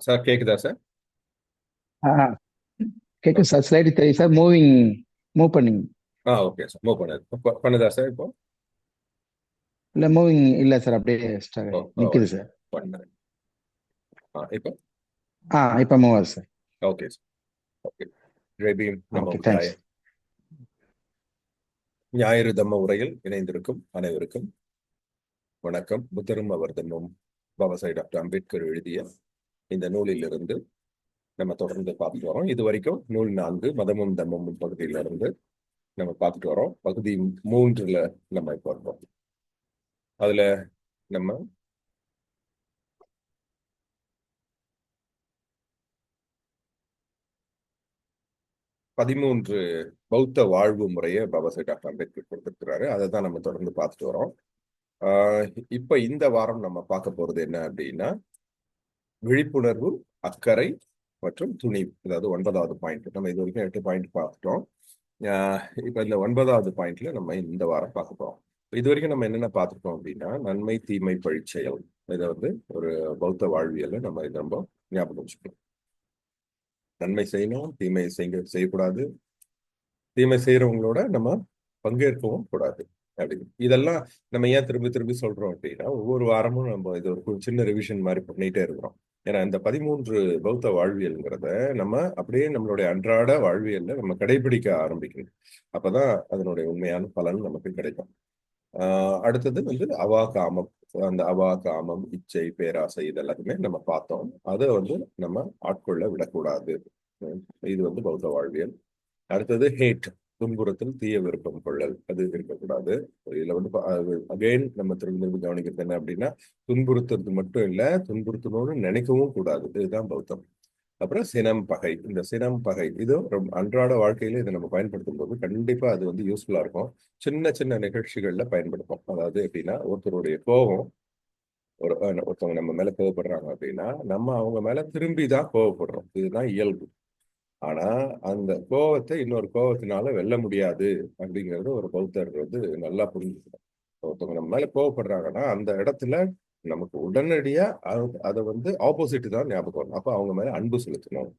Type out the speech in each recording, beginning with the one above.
Sir கேக்குதா sir? ஆ கேட்கும் sir. Slide தெரியும் சார். மூவ் பண்ணுங்க. ஓகே சார், மூவ் பண்ணது பண்ணுதா சார் இப்போ? இல்லை, மூவிங் இல்லை சார். அப்படியே ஓ ஓ நிற்குது சார். பண்ணேன். இப்போ இப்போ மூவ் ஆகுது சார். Okay sir. ஓகே. ரேபியும் நம்ம ஓகே, முதலாய தேங்க்ஸ். ஞாயிறு தம்ம உரையில் இணைந்திருக்கும் அனைவருக்கும் வணக்கம். புத்தரும் அவர் தம்மும் பாபாசாஹி டாக்டர் அம்பேத்கர் எழுதிய இந்த நூலிலிருந்து நம்ம தொடர்ந்து பார்த்துட்டு வரோம். இது வரைக்கும் நூல் 4 மதமும் தம்மமும் பகுதியில இருந்து நம்ம பார்த்துட்டு வரோம். பகுதி 3ல நம்ம இப்போ இருக்கோம். அதுல நம்ம 13 பௌத்த வாழ்வு முறையை பாபாசாஹி டாக்டர் அம்பேத்கர் கொடுத்திருக்கிறாரு. அதை தான் நம்ம தொடர்ந்து பார்த்துட்டு வரோம். ஆஹ் இப்ப இந்த வாரம் நம்ம பார்க்க போறது என்ன அப்படின்னா, விழிப்புணர்வு, அக்கறை மற்றும் துணிவு. அதாவது 9வது பாயிண்ட். நம்ம இது வரைக்கும் 8 பாயிண்ட் பார்த்துட்டோம். இப்ப இந்த 9வது பாயிண்ட்ல நம்ம இந்த வாரம் பார்க்க போறோம். இது வரைக்கும் நம்ம என்னென்ன பார்த்துட்டோம் அப்படின்னா, நன்மை தீமை பழிச்செயல். இதை ஒரு பௌத்த வாழ்வியல்ல நம்ம இதை ரொம்ப ஞாபகம் வச்சுக்கணும். நன்மை செய்யணும், தீமை செய்யக்கூடாது, தீமை செய்யறவங்களோட நம்ம பங்கேற்கவும் கூடாது அப்படின்னு. இதெல்லாம் நம்ம ஏன் திரும்பி திரும்பி சொல்றோம் அப்படின்னா, ஒவ்வொரு வாரமும் நம்ம இது ஒரு சின்ன ரிவிஷன் மாதிரி பண்ணிட்டே இருக்கிறோம். ஏன்னா இந்த 13 பௌத்த வாழ்வியல்ங்கிறத நம்ம அப்படியே நம்மளுடைய அன்றாட வாழ்வியல்ல நம்ம கடைபிடிக்க ஆரம்பிக்கணும். அப்பதான் அதனுடைய உண்மையான பலன் நமக்கு கிடைக்கும். அடுத்தது அவா காமம். அந்த அவா காமம், இச்சை, பேராசை இதெல்லாத்தையுமே நம்ம பார்த்தோம். அதை நம்ம ஆட்கொள்ள விடக்கூடாது. இது பௌத்த வாழ்வியல். அடுத்தது ஹேட், துன்புறுத்தல், தீய விருப்பம் கொள்ளல், அது இருக்கக்கூடாது. இதுல அகைன் நம்ம திரும்ப திரும்ப கவனிக்கிறது என்ன அப்படின்னா, துன்புறுத்துறது மட்டும் இல்ல, துன்புறுத்தணும்னு நினைக்கவும் கூடாது. இதுதான் பௌத்தம். அப்புறம் சினம், பகை. இந்த சினம், பகை இது ரொம்ப அன்றாட வாழ்க்கையில இதை நம்ம பயன்படுத்தும் போது கண்டிப்பா அது யூஸ்ஃபுல்லா இருக்கும். சின்ன சின்ன நிகழ்ச்சிகள்ல பயன்படுத்தும். அதாவது எப்படின்னா, ஒருத்தருடைய கோபம், ஒருத்தவங்க நம்ம மேல கோவப்படுறாங்க அப்படின்னா, நம்ம அவங்க மேல திரும்பி தான் கோவப்படுறோம். இதுதான் இயல்பு. ஆனா அந்த கோவத்தை இன்னொரு கோவத்தினால வெல்ல முடியாது அப்படிங்கறது ஒரு பௌத்தர் நல்லா புரிஞ்சுக்கணும். ஒருத்தவங்க நம்ம மேல கோவப்படுறாங்கன்னா அந்த இடத்துல நமக்கு உடனடியா அதை ஆப்போசிட் தான் ஞாபகம் வரும். அப்ப அவங்க மேல அன்பு செலுத்தணும்.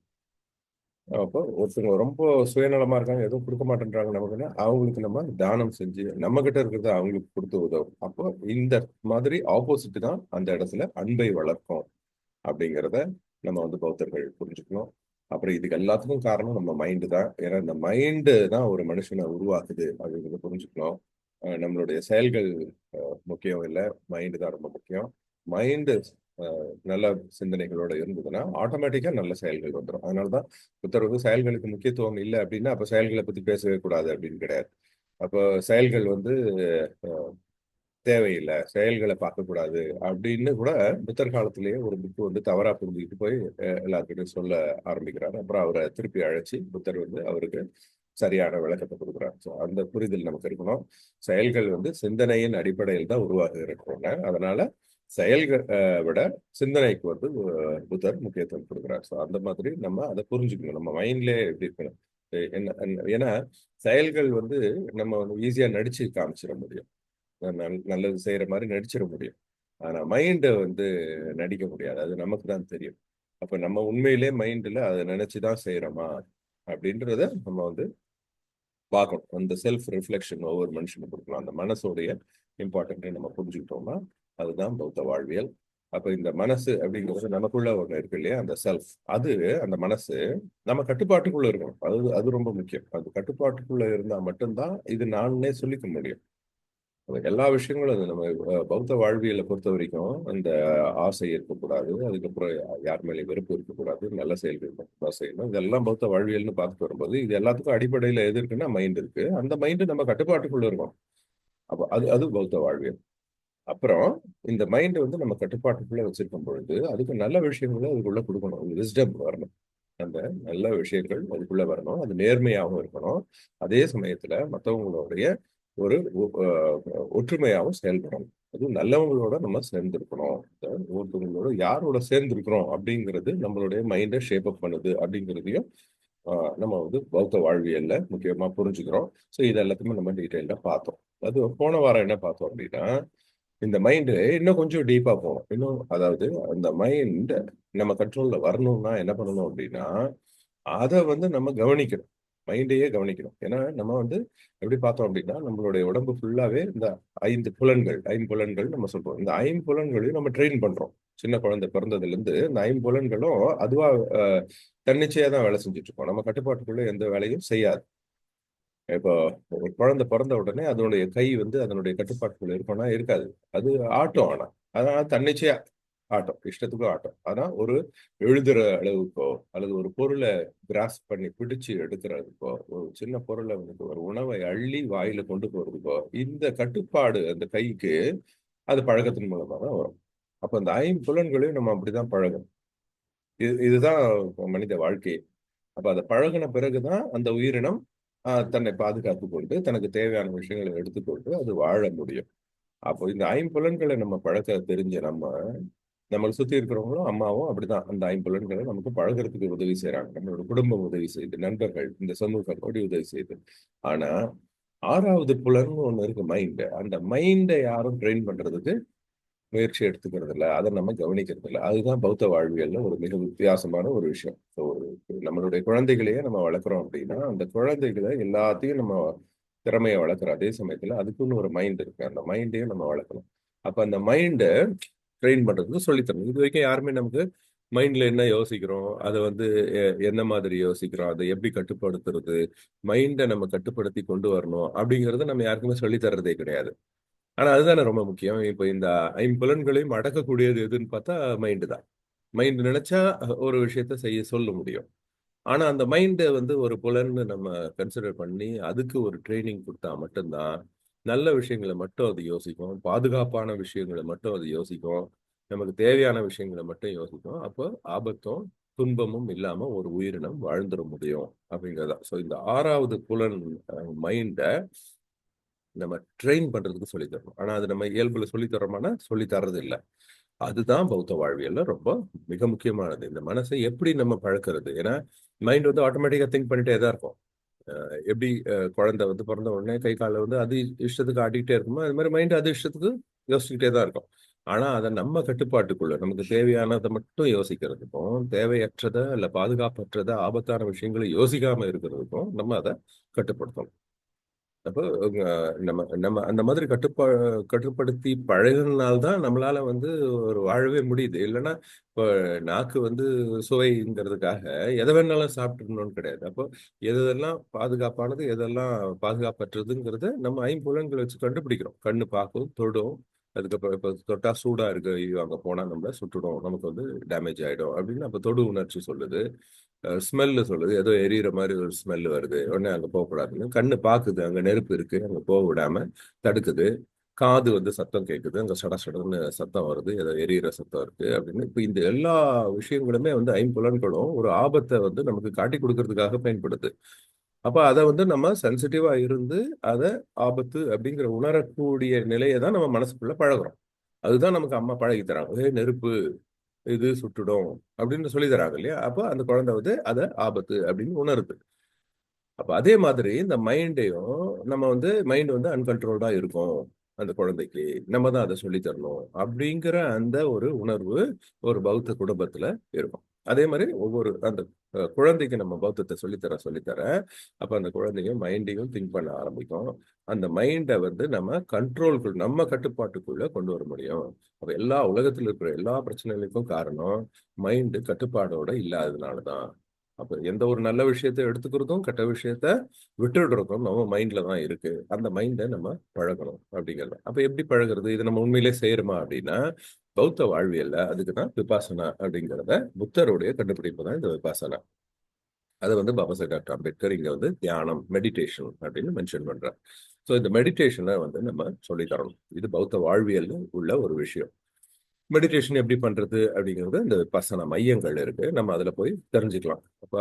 அப்போ ஒருத்தவங்க ரொம்ப சுயநலமா இருக்காங்க, எதுவும் கொடுக்க மாட்டேன்றாங்க நமக்குன்னா, அவங்களுக்கு நம்ம தானம் செஞ்சு நம்ம கிட்ட இருக்கிறத அவங்களுக்கு கொடுத்து உதவும். அப்போ இந்த மாதிரி ஆப்போசிட் தான் அந்த இடத்துல அன்பை வளர்க்கும் அப்படிங்கிறத நம்ம பௌத்தர்கள் புரிஞ்சுக்கணும். அப்புறம் இதுக்கு எல்லாத்துக்கும் காரணம் நம்ம மைண்டு தான். ஏன்னா இந்த மைண்டு தான் ஒரு மனுஷனை உருவாக்குது அப்படிங்கிறத புரிஞ்சுக்கணும். நம்மளுடைய செயல்கள் முக்கியம் இல்லை, மைண்டு தான் ரொம்ப முக்கியம். மைண்டு நல்ல சிந்தனைகளோட இருந்ததுன்னா ஆட்டோமேட்டிக்கா நல்ல செயல்கள் வந்துடும். அதனாலதான் புத்தர் செயல்களுக்கு முக்கியத்துவம் இல்லை அப்படின்னா அப்ப செயல்களை பத்தி பேசவே கூடாது அப்படின்னு கிடையாது. அப்போ செயல்கள் தேவையில்லை, செயல்களை பார்க்கக்கூடாது அப்படின்னு கூட புத்தர் காலத்திலேயே ஒரு புக்கு தவறா புரிஞ்சுக்கிட்டு போய் எல்லாருக்கிட்டையும் சொல்ல ஆரம்பிக்கிறாரு. அப்புறம் அவரை திருப்பி அழைச்சி புத்தர் அவருக்கு சரியான விளக்கத்தை கொடுக்குறாரு. ஸோ அந்த புரிதல் நமக்கு இருக்கணும். செயல்கள் சிந்தனையின் அடிப்படையில் தான் உருவாகுகிறோங்க. அதனால செயல்கள் விட சிந்தனைக்கு புத்தர் முக்கியத்துவம் கொடுக்குறாரு. ஸோ அந்த மாதிரி நம்ம அதை புரிஞ்சுக்கணும். நம்ம மைண்ட்லேயே எப்படி இருக்கணும் ஏன்னா செயல்கள் நம்ம ஈஸியா நடிச்சு காமிச்சிட முடியும், நல்லது செய்யற மாதிரி நடிச்சிட முடியும். ஆனா மைண்ட் நடிக்க முடியாது, அது நமக்கு தான் தெரியும். அப்ப நம்ம உண்மையிலே மைண்ட்ல அதை நினைச்சுதான் செய்யறோமா அப்படின்றத நம்ம பார்க்கணும். அந்த செல்ஃப் ரிஃப்ளெக்ஷன் ஒவ்வொரு மனுஷனுக்கு கொடுக்கணும். அந்த மனசோடைய இம்பார்ட்டன்ட்டை நம்ம புரிஞ்சுக்கிட்டோம்னா அதுதான் பௌத்த வாழ்வியல். அப்ப இந்த மனசு அப்படிங்கிறது நமக்குள்ள ஒண்ணு இருக்கு இல்லையா, அந்த செல்ஃப். அந்த மனசு நம்ம கட்டுப்பாட்டுக்குள்ள இருக்கணும். அது ரொம்ப முக்கியம். அது கட்டுப்பாட்டுக்குள்ள இருந்தா மட்டும்தான் இது நானே சொல்லிக்க முடியும். எல்லா விஷயங்களும் நம்ம பௌத்த வாழ்வியலை பொறுத்த வரைக்கும் அந்த ஆசை இருக்கக்கூடாது, அதுக்கப்புறம் யார் மேலே வெறுப்பு இருக்கக்கூடாது, நல்ல செயல்கள் மட்டும்தான் செய்யணும். இதெல்லாம் பௌத்த வாழ்வியல்னு பார்த்துட்டு வரும்போது இது எல்லாத்துக்கும் அடிப்படையில எது இருக்குன்னா மைண்ட் இருக்கு. அந்த மைண்டு நம்ம கட்டுப்பாட்டுக்குள்ள இருக்கும். அப்போ அது அது பௌத்த வாழ்வியல். அப்புறம் இந்த மைண்ட் நம்ம கட்டுப்பாட்டுக்குள்ள வச்சிருக்கும் பொழுது அதுக்கு நல்ல விஷயங்களை அதுக்குள்ள கொடுக்கணும். விஸ்டம் வரணும். அந்த நல்ல விஷயங்கள் அதுக்குள்ள வரணும். அது நேர்மையாகவும் இருக்கணும். அதே சமயத்துல மற்றவங்களுடைய ஒரு ஒற்றுமையாகவும் செயல்படணும். அதுவும் நல்லவங்களோட நம்ம சேர்ந்திருக்கணும். ஒருத்தவங்களோட யாரோட சேர்ந்திருக்கிறோம் அப்படிங்கிறது நம்மளுடைய மைண்டை ஷேப் அப் பண்ணுது அப்படிங்கிறதையும் நம்ம பௌத்த வாழ்வியல்ல முக்கியமா புரிஞ்சுக்கிறோம். ஸோ இது எல்லாத்தையுமே நம்ம டீட்டெயிலாக பார்த்தோம். அது போன வாரம் என்ன பார்த்தோம் அப்படின்னா, இந்த மைண்டு இன்னும் கொஞ்சம் டீப்பா போகணும். இன்னும் அதாவது அந்த மைண்ட் நம்ம கண்ட்ரோல்ல வரணும்னா என்ன பண்ணணும் அப்படின்னா, அதை வந்து நம்ம கவனிக்கணும். மைண்டையே கவனிக்கணும். ஏன்னா நம்ம வந்து எப்படி பார்த்தோம் அப்படின்னா, நம்மளுடைய உடம்பு ஃபுல்லாவே இந்த 5 புலன்கள் நம்ம சொல்றோம். இந்த 5 புலன்களையும் நம்ம ட்ரெயின் பண்றோம். சின்ன குழந்தை பிறந்ததுல இருந்து இந்த 5 புலன்களும் அதுவா தன்னிச்சையா தான் வேலை செஞ்சுட்டு இருக்கோம். நம்ம கட்டுப்பாட்டுக்குள்ள எந்த வேலையும் செய்யாது. இப்போ ஒரு குழந்தை பிறந்த உடனே அதனுடைய கை வந்து அதனுடைய கட்டுப்பாட்டுக்குள்ள இருக்கும்னா இருக்காது. அது ஆட்டும். ஆனா அதான் தன்னிச்சையா ஆட்டம், இஷ்டத்துக்கும் ஆட்டம். ஆனா ஒரு எழுதுற அளவுக்கோ அல்லது ஒரு பொருளை கிராஸ் பண்ணி பிடிச்சு எடுக்கிறதுக்கோ, ஒரு சின்ன பொருளை வந்து ஒரு உணவை அள்ளி வாயில கொண்டு போறதுக்கோ, இந்த கட்டுப்பாடு அந்த கைக்கு அது பழக்கத்தின் மூலமா தான் வரும். அப்ப அந்த 5 புலன்களையும் நம்ம அப்படிதான் பழகணும். இதுதான் மனித வாழ்க்கை. அப்ப அத பழகுன பிறகுதான் அந்த உயிரினம் தன்னை பாதுகாத்துக் கொண்டு, தனக்கு தேவையான விஷயங்களை எடுத்துக்கொண்டு அது வாழ முடியும். அப்போ இந்த 5 புலன்களை நம்ம பழக்க தெரிஞ்ச நம்மள சுத்தி இருக்கிறவங்களும் அம்மாவும் அப்படிதான். அந்த 5 புலன்களை நமக்கு பழகுறதுக்கு உதவி செய்றாங்க. நம்மளோட குடும்பம் உதவி செய்யுது. நண்பர்கள், இந்த சமூகம் அப்படி உதவி செய்யுது. ஆனா 6வது புலன்னு ஒண்ணு இருக்கு மைண்ட். அந்த மைண்ட யாரும் ட்ரெயின் பண்றதுக்கு முயற்சி எடுத்துக்கிறது இல்ல. அதை நம்ம கவனிக்கிறது இல்ல. அதுதான் பௌத்த வாழ்வியல்ல ஒரு மிக வித்தியாசமான ஒரு விஷயம். ஸோ நம்மளுடைய குழந்தைகளையே நம்ம வளர்க்குறோம் அப்படின்னா, அந்த குழந்தைகளை எல்லாத்தையும் நம்ம திறமையை வளர்க்குற அதே சமயத்துல அதுக்குன்னு ஒரு மைண்ட் இருக்கு. அந்த மைண்டையும் நம்ம வளர்க்கணும். அப்ப அந்த மைண்டை ட்ரெயின் பண்றதுக்கு சொல்லித் தரணும். இது வரைக்கும் யாருமே நமக்கு மைண்ட்ல என்ன யோசிக்கிறோம், அதை வந்து என்ன மாதிரி யோசிக்கிறோம், அதை எப்படி கட்டுப்படுத்துறது, மைண்டை நம்ம கட்டுப்படுத்தி கொண்டு வரணும் அப்படிங்கறத நம்ம யாருக்குமே சொல்லித் தர்றதே கிடையாது. ஆனா அதுதானே ரொம்ப முக்கியம். இப்ப இந்த 5 புலன்களையும் அடக்கக்கூடியது எதுன்னு பார்த்தா மைண்ட் தான். மைண்ட் நினைச்சா ஒரு விஷயத்த செய்ய சொல்ல முடியும். ஆனா அந்த மைண்ட வந்து ஒரு புலன்னு நம்ம கன்சிடர் பண்ணி அதுக்கு ஒரு ட்ரைனிங் கொடுத்தா மட்டும்தான் நல்ல விஷயங்களை மட்டும் அது யோசிக்கும். பாதுகாப்பான விஷயங்களை மட்டும் அது யோசிக்கும். நமக்கு தேவையான விஷயங்களை மட்டும் யோசிக்கும். அப்போ ஆபத்தும் துன்பமும் இல்லாம ஒரு உயிரினம் வாழ்ந்துட முடியும் அப்படிங்கிறதா. ஸோ இந்த 6வது புலன் மைண்ட நம்ம ட்ரெயின் பண்றதுக்கு சொல்லி தரணும். ஆனா அது நம்ம இயல்புல சொல்லி தரோமானா சொல்லி தர்றது இல்ல. அதுதான் பௌத்த வாழ்வியல்ல ரொம்ப மிக முக்கியமானது. இந்த மனசை எப்படி நம்ம பழக்கிறது? ஏன்னா மைண்ட் வந்து ஆட்டோமேட்டிக்கா திங்க் பண்ணிட்டே தான் இருக்கும். எப்படி குழந்தை வந்து பிறந்த உடனே கை காலை வந்து அது இஷ்டத்துக்கு ஆட்டிக்கிட்டே இருக்குமோ அது மாதிரி மைண்ட் அது இஷ்டத்துக்கு யோசிச்சுக்கிட்டே தான் இருக்கும். ஆனா அதை நம்ம கட்டுப்பாட்டுக்குள்ள நமக்கு தேவையானதை மட்டும் யோசிக்கிறதுக்கும், தேவையற்றதை இல்ல பாதுகாப்பற்றதை ஆபத்தான விஷயங்களை யோசிக்காம இருக்கிறதுக்கும் நம்ம அதை கட்டுப்படுத்தணும். அப்போ நம்ம நம்ம அந்த மாதிரி கட்டுப்படுத்தி பழகுனால்தான் நம்மளால வந்து ஒரு வாழவே முடியுது. இல்லைன்னா இப்போ நாக்கு வந்து சுவைங்கிறதுக்காக எதை வேணாலும் சாப்பிட்டுக்கணும்னு கிடையாது. அப்போ எதெல்லாம் பாதுகாப்பானது எதெல்லாம் பாதுகாப்பற்றதுங்கிறத நம்ம 5 புலன்களை வச்சு கண்டுபிடிக்கிறோம். கண்ணு பார்க்கும், தொடும். அதுக்கப்புறம் இப்போ தொட்டா சூடா இருக்கு, ஐயோ அங்க போனா நம்மள சுட்டுடும், நமக்கு வந்து டேமேஜ் ஆயிடும் அப்படின்னு அப்ப தொடு உணர்ச்சி சொல்லுது. ஸ்மெல்லு சொல்லுது, ஏதோ எரியிற மாதிரி ஒரு ஸ்மெல் வருது, உடனே அங்க போகக்கூடாதுன்னு. கண்ணு பாக்குது, அங்க நெருப்பு இருக்கு, அங்க போக விடாம தடுக்குது. காது வந்து சத்தம் கேட்குது, அங்க சட சடன்னு சத்தம் வருது, ஏதோ எரியிற சத்தம் இருக்கு அப்படின்னு. இப்ப இந்த எல்லா விஷயங்களுமே வந்து 5 புலன்களும் ஒரு ஆபத்தை வந்து நமக்கு காட்டி கொடுக்கறதுக்காக பயன்படுது. அப்ப அதை வந்து நம்ம சென்சிட்டிவா இருந்து அதை ஆபத்து அப்படிங்கிற உணரக்கூடிய நிலையை தான் நம்ம மனசுக்குள்ள பழகுறோம். அதுதான் நமக்கு அம்மா பழகி தராங்க. நெருப்பு இது சுட்டுடும் அப்படின்னு சொல்லி தராங்க இல்லையா? அப்போ அந்த குழந்தை வந்து அதை ஆபத்து அப்படின்னு உணருது. அப்ப அதே மாதிரி இந்த மைண்டையும் நம்ம வந்து மைண்ட் வந்து அன்கண்ட்ரோல்டா இருக்கும் அந்த குழந்தைக்கு. நம்ம தான் அதை சொல்லி தரணும் அப்படிங்கிற அந்த ஒரு உணர்வு ஒரு பௌத்த குடும்பத்துல இருக்கும். அதே மாதிரி ஒவ்வொரு அந்த குழந்தைக்கு நம்ம பௌத்தத்தை சொல்லித்தர அப்ப அந்த குழந்தையும் மைண்டையும் திங்க் பண்ண ஆரம்பிக்கும். அந்த மைண்டை வந்து நம்ம கட்டுப்பாட்டுக்குள்ள கொண்டு வர முடியும். அப்ப எல்லா உலகத்துல இருக்கிற எல்லா பிரச்சனைகளுக்கும் காரணம் மைண்டு கட்டுப்பாடோட இல்லாததுனாலதான். அப்ப எந்த ஒரு நல்ல விஷயத்தை எடுத்துக்கிறதும் கெட்ட விஷயத்த விட்டுடுறதும் நம்ம மைண்ட்ல தான் இருக்கு. அந்த மைண்டை நம்ம பழகணும் அப்படிங்கிறது. அப்ப எப்படி பழகுறது? இது நம்ம உண்மையிலே செய்யறோமா அப்படின்னா, பௌத்த வாழ்வியல்ல அதுக்கு தான் விபாசனா அப்படிங்கிறத புத்தருடைய கண்டுபிடிப்பு தான் இந்த விபாசனா. அதை வந்து பாபா சாஹேப் டாக்டர் அம்பேத்கர் இங்க வந்து தியானம், மெடிடேஷன் அப்படின்னு மென்ஷன் பண்றார். ஸோ இந்த மெடிடேஷனை வந்து நம்ம சொல்லி தரணும். இது பௌத்த வாழ்வியல்ல உள்ள ஒரு விஷயம். மெடிடேஷன் எப்படி பண்றது அப்படிங்கிறது இந்த விபாசனா மையங்கள் இருக்கு. நம்ம அதுல போய் தெரிஞ்சுக்கலாம். அப்ப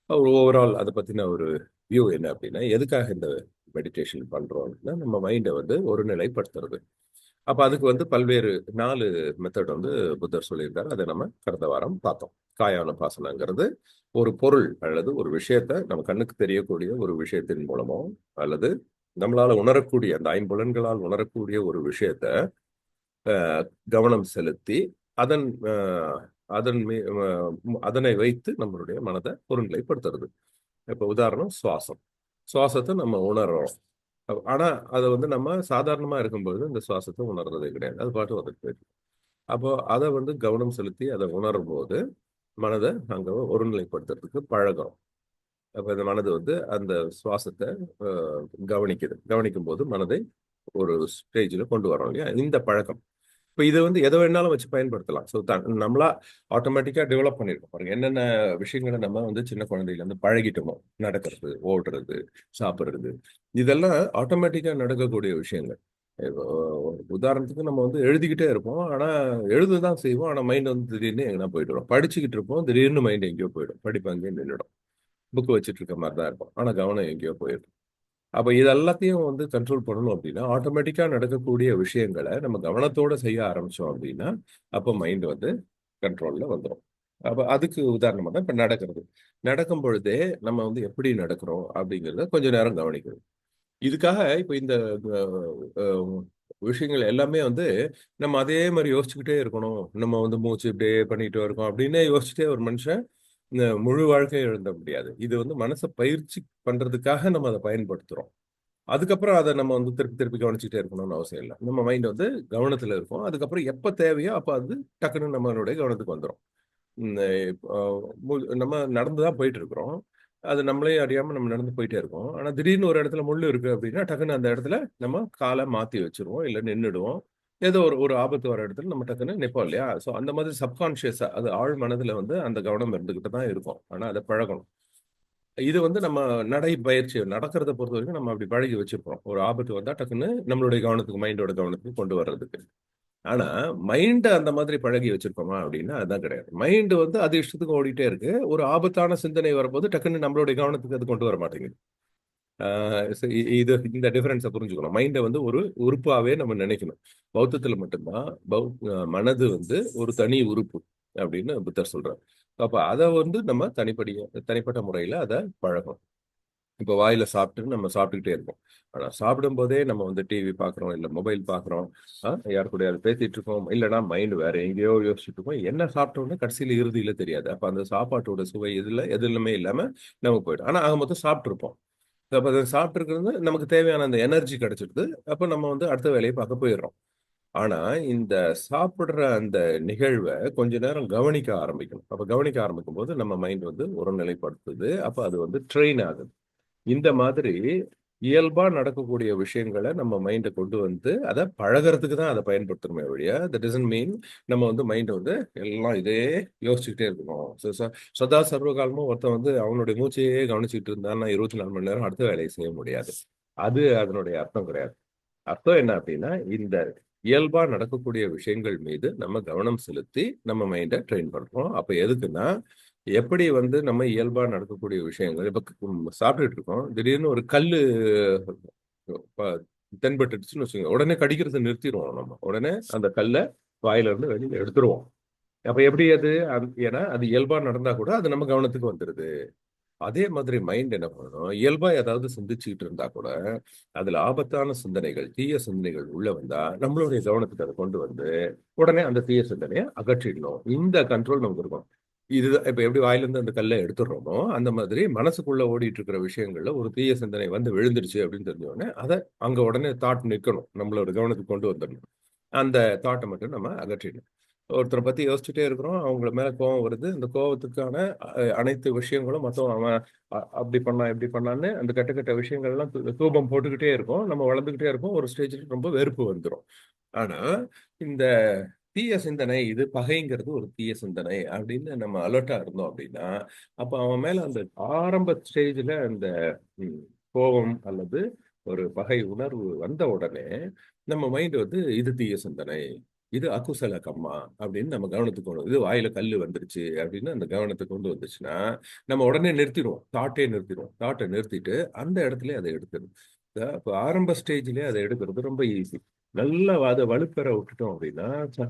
ஒரு ஓவரால் அதை பத்தின ஒரு வியூ என்ன அப்படின்னா, எதுக்காக இந்த மெடிடேஷன் பண்றோம் அப்படின்னா, நம்ம மைண்டை வந்து ஒரு நிலைப்படுத்துறது. அப்ப அதுக்கு வந்து பல்வேறு 4 மெத்தட் வந்து புத்தர் சொல்லியிருக்காரு. அதை நம்ம கடந்த வாரம் பார்த்தோம். காயானுபாசனங்கிறது ஒரு பொருள் அல்லது ஒரு விஷயத்த நம்ம கண்ணுக்கு தெரியக்கூடிய ஒரு விஷயத்தின் மூலமோ அல்லது நம்மளால உணரக்கூடிய அந்த 5 புலன்களால் உணரக்கூடிய ஒரு விஷயத்த கவனம் செலுத்தி அதன் அதன் அதனை வைத்து நம்மளுடைய மனதை ஒருநிலைப்படுத்துறது. இப்போ உதாரணம் சுவாசம். சுவாசத்தை நம்ம உணர்றோம். ஆனா அதை வந்து நம்ம சாதாரணமா இருக்கும்போது இந்த சுவாசத்தை உணர்றதே கிடையாது. அது பாட்டு வந்துட்டு போயிருக்கு. அப்போ அதை வந்து கவனம் செலுத்தி அதை உணரும் போது மனதை அங்க ஒருநிலைப்படுத்துறதுக்கு பழகிறோம். அப்ப இந்த மனது வந்து அந்த சுவாசத்தை கவனிக்கும் போது மனதை ஒரு ஸ்டேஜில் கொண்டு வரோம் இல்லையா, இந்த பழக்கம். இப்போ இது வந்து எதை வேணாலும் வச்சு பயன்படுத்தலாம். ஸோ நம்மளா ஆட்டோமேட்டிக்கா டெவலப் பண்ணிருக்கோம் பாருங்க. என்னென்ன விஷயங்களை நம்ம வந்து சின்ன குழந்தையில இருந்து பழகிட்டோமோ, நடக்கிறது, ஓடுறது, சாப்பிடுறது, இதெல்லாம் ஆட்டோமேட்டிக்கா நடக்கக்கூடிய விஷயங்கள். இப்போ உதாரணத்துக்கு நம்ம வந்து எழுதிக்கிட்டே இருப்போம். ஆனா எழுதுதான் செய்வோம். ஆனா மைண்ட் வந்து திடீர்னு எங்கன்னா போயிட்டு படிச்சுக்கிட்டு இருப்போம். திடீர்னு மைண்ட் எங்கேயோ போயிடும். படிப்பு அங்கேயே நின்றுடும். புக் வச்சுட்டு இருக்க மாதிரி தான் இருக்கும். ஆனா கவனம் எங்கேயோ போயிடும். அப்ப இது எல்லாத்தையும் வந்து கண்ட்ரோல் பண்ணணும் அப்படின்னா ஆட்டோமேட்டிக்கா நடக்கக்கூடிய விஷயங்களை நம்ம கவனத்தோட செய்ய ஆரம்பிச்சோம் அப்படின்னா அப்ப மைண்ட் வந்து கண்ட்ரோல்ல வந்துடும். அப்ப அதுக்கு உதாரணமா தான் இப்ப நடக்கிறது. நடக்கும் பொழுதே நம்ம வந்து எப்படி நடக்கிறோம் அப்படிங்கிறத கொஞ்ச நேரம் கவனிக்கணும். இதுக்காக இப்ப இந்த விஷயங்கள் எல்லாமே வந்து நம்ம அதே மாதிரி யோசிச்சுக்கிட்டே இருக்கணும். நம்ம வந்து மூச்சு இப்படியே பண்ணிட்டு இருக்கோம் அப்படின்னு யோசிச்சுட்டே ஒரு மனுஷன் இந்த முழு வாழ்க்கையை எழுத முடியாது. இது வந்து மனசை பயிற்சி பண்றதுக்காக நம்ம அதை பயன்படுத்துறோம். அதுக்கப்புறம் அதை நம்ம வந்து திருப்பி திருப்பி கவனிச்சுட்டே இருக்கணும்னு அவசியம் இல்லை. நம்ம மைண்ட் வந்து கவனத்துல இருக்கும். அதுக்கப்புறம் எப்ப தேவையோ அப்ப அது டக்குன்னு நம்மளுடைய கவனத்துக்கு வந்துடும். இந்த நம்ம நடந்துதான் போயிட்டு இருக்கிறோம். அது நம்மளே அறியாம நம்ம நடந்து போயிட்டே இருக்கோம். ஆனா திடீர்னு ஒரு இடத்துல முள்ளு இருக்கு அப்படின்னா டக்குன்னு அந்த இடத்துல நம்ம காலை மாத்தி வச்சிருவோம், இல்ல நின்னுடுவோம். ஏதோ ஒரு ஒரு ஆபத்து வர இடத்துல நம்ம டக்குன்னு நிப்போம் இல்லையா? ஸோ அந்த மாதிரி சப்கான்ஷியஸா அது ஆழ் மனதுல வந்து அந்த கவனம் இருந்துகிட்டு தான் இருக்கும். ஆனா அதை பழகணும். இது வந்து நம்ம நடை பயிற்சி நடக்கிறத பொறுத்த வரைக்கும் நம்ம அப்படி பழகி வச்சிருப்போம். ஒரு ஆபத்து வந்தா டக்குன்னு நம்மளுடைய கவனத்துக்கு மைண்டோட கவனத்துக்கு கொண்டு வர்றதுக்கு. ஆனா மைண்ட் அந்த மாதிரி பழகி வச்சிருக்கோமா அப்படின்னா அதான் கிடையாது. மைண்ட் வந்து அது இஷ்டத்துக்கு ஓடிட்டே இருக்கு. ஒரு ஆபத்தான சிந்தனை வரும்போது டக்குன்னு நம்மளுடைய கவனத்துக்கு அது கொண்டு வர மாட்டேங்குது. இது இந்த டிஃபரன்ஸை புரிஞ்சுக்கணும். மைண்டை வந்து ஒரு உறுப்பாவே நம்ம நினைக்கணும். பௌத்தத்துல மட்டும்தான் மனது வந்து ஒரு தனி உறுப்பு அப்படின்னு புத்தர் சொல்றாரு. அப்ப அதை வந்து நம்ம தனிப்பட்ட முறையில அதை பழகணும். இப்போ வாயில சாப்பிட்டு நம்ம சாப்பிட்டுக்கிட்டே இருக்கோம். ஆனா சாப்பிடும் போதே நம்ம வந்து டிவி பார்க்குறோம், இல்லை மொபைல் பார்க்குறோம், யார் கூடயாவது பேசிட்டு இருக்கோம், இல்லைன்னா மைண்ட் வேற எங்கேயோ யோசிச்சுட்டு இருக்கோம். என்ன சாப்பிட்டோம்னு கடைசியில் இறுதியில தெரியாது. அப்போ அந்த சாப்பாட்டோட சுவை எதுலுமே இல்லாம நமக்கு போயிடும். ஆனா ஆக மொத்தம் சாப்பிட்டுருப்போம். அப்போ அதை சாப்பிட்டுருக்கிறது நமக்கு தேவையான அந்த எனர்ஜி கிடைச்சிடுது. அப்போ நம்ம வந்து அடுத்த வேலையை பார்க்க போயிடுறோம். ஆனா இந்த சாப்பிடுற அந்த நிகழ்வை கொஞ்ச நேரம் கவனிக்க ஆரம்பிக்கணும். அப்ப கவனிக்க ஆரம்பிக்கும் போது நம்ம மைண்ட் வந்து ஒரு நிலைப்படுத்துது. அப்ப அது வந்து ட்ரெயின் ஆகுது. இந்த மாதிரி இயல்பா நடக்கக்கூடிய விஷயங்களை நம்ம மைண்டை கொண்டு வந்து அதை பழகிறதுக்கு தான் அதை பயன்படுத்தணுமே ஒழிய தட் டசன்ட் மீன் நம்ம வந்து மைண்டை வந்து எல்லாம் இதே யோசிச்சுக்கிட்டே இருக்கணும். சதா சர்வகாலமும் ஒருத்தன் வந்து அவனுடைய மூச்சையே கவனிச்சுட்டு இருந்தான்னா 24 மணி நேரம் அடுத்த வேலையை செய்ய முடியாது. அது அதனுடைய அர்த்தம் கிடையாது. அர்த்தம் என்ன அப்படின்னா இந்த இயல்பா நடக்கக்கூடிய விஷயங்கள் மீது நம்ம கவனம் செலுத்தி நம்ம மைண்டை ட்ரெயின் பண்றோம். அப்ப எதுக்குன்னா எப்படி வந்து நம்ம இயல்பா நடக்கக்கூடிய விஷயங்கள் இப்ப சாப்பிட்டுட்டு இருக்கோம், திடீர்னு ஒரு கல்லு ப- தென்பட்டுடுச்சுன்னு வச்சுக்கோங்க, உடனே கடிக்கிறதை நிறுத்திடுவோம். நம்ம உடனே அந்த கல்லை வாயில இருந்து வெளியில எடுத்துருவோம். அப்ப எப்படி அது ஏன்னா அது இயல்பா நடந்தா கூட அது நம்ம கவனத்துக்கு வந்துருது. அதே மாதிரி மைண்ட் என்ன பண்ணணும், இயல்பா ஏதாவது சிந்திச்சுக்கிட்டு இருந்தா கூட அதுல ஆபத்தான சிந்தனைகள், தீய சிந்தனைகள் உள்ள வந்தா நம்மளுடைய கவனத்துக்கு அதை கொண்டு வந்து உடனே அந்த தீய சிந்தனையை அகற்றிடணும். இந்த கண்ட்ரோல் நமக்கு இருக்கும். இதுதான் இப்ப எப்படி வாயிலிருந்து அந்த கல்லை எடுத்துடுறோமோ அந்த மாதிரி மனசுக்குள்ள ஓடிட்டு இருக்கிற விஷயங்கள்ல ஒரு தீய சிந்தனை வந்து விழுந்துருச்சு அப்படின்னு தெரிஞ்ச உடனே அதை அங்க உடனே தாட் நிற்கணும், நம்மளோட கவனத்துக்கு கொண்டு வந்துடணும். அந்த தாட்டை மட்டும் நம்ம அகற்றிடணும். ஒருத்தரை பத்தி யோசிச்சுட்டே இருக்கிறோம், அவங்கள மேல கோவம் வருது. அந்த கோவத்துக்கான அனைத்து விஷயங்களும் மொத்தம் அவன் அப்படி பண்ணா இப்படி பண்ணான்னு அந்த கெட்ட கெட்ட விஷயங்கள் எல்லாம் தூபம் போட்டுக்கிட்டே இருக்கும். நம்ம வளர்ந்துகிட்டே இருப்போம். ஒரு ஸ்டேஜ்ல ரொம்ப வெறுப்பு வந்துடும். ஆனா இந்த தீய சிந்தனை, இது பகைங்கிறது ஒரு தீய சிந்தனை அப்படின்னு நம்ம அலர்ட்டா இருந்தோம் அப்படின்னா அப்ப அவன் மேல அந்த ஆரம்ப ஸ்டேஜ்ல அந்த ம், கோபம் அல்லது ஒரு பகை உணர்வு வந்த உடனே நம்ம மைண்ட் வந்து இது தீய சிந்தனை, இது அகுசல கம்மா அப்படின்னு நம்ம கவனத்துக்கு கொண்டு இது வாயில கல்லு வந்துருச்சு அப்படின்னு அந்த கவனத்தை கொண்டு வந்துச்சுன்னா நம்ம உடனே நிறுத்திடுவோம். தாட்டை நிறுத்திட்டு அந்த இடத்துல அதை எடுத்துடும். இப்போ ஆரம்ப ஸ்டேஜ்லயே அதை எடுக்கிறது ரொம்ப ஈஸி. நல்லா அதை வலுப்பெற விட்டுட்டோம் அப்படின்னா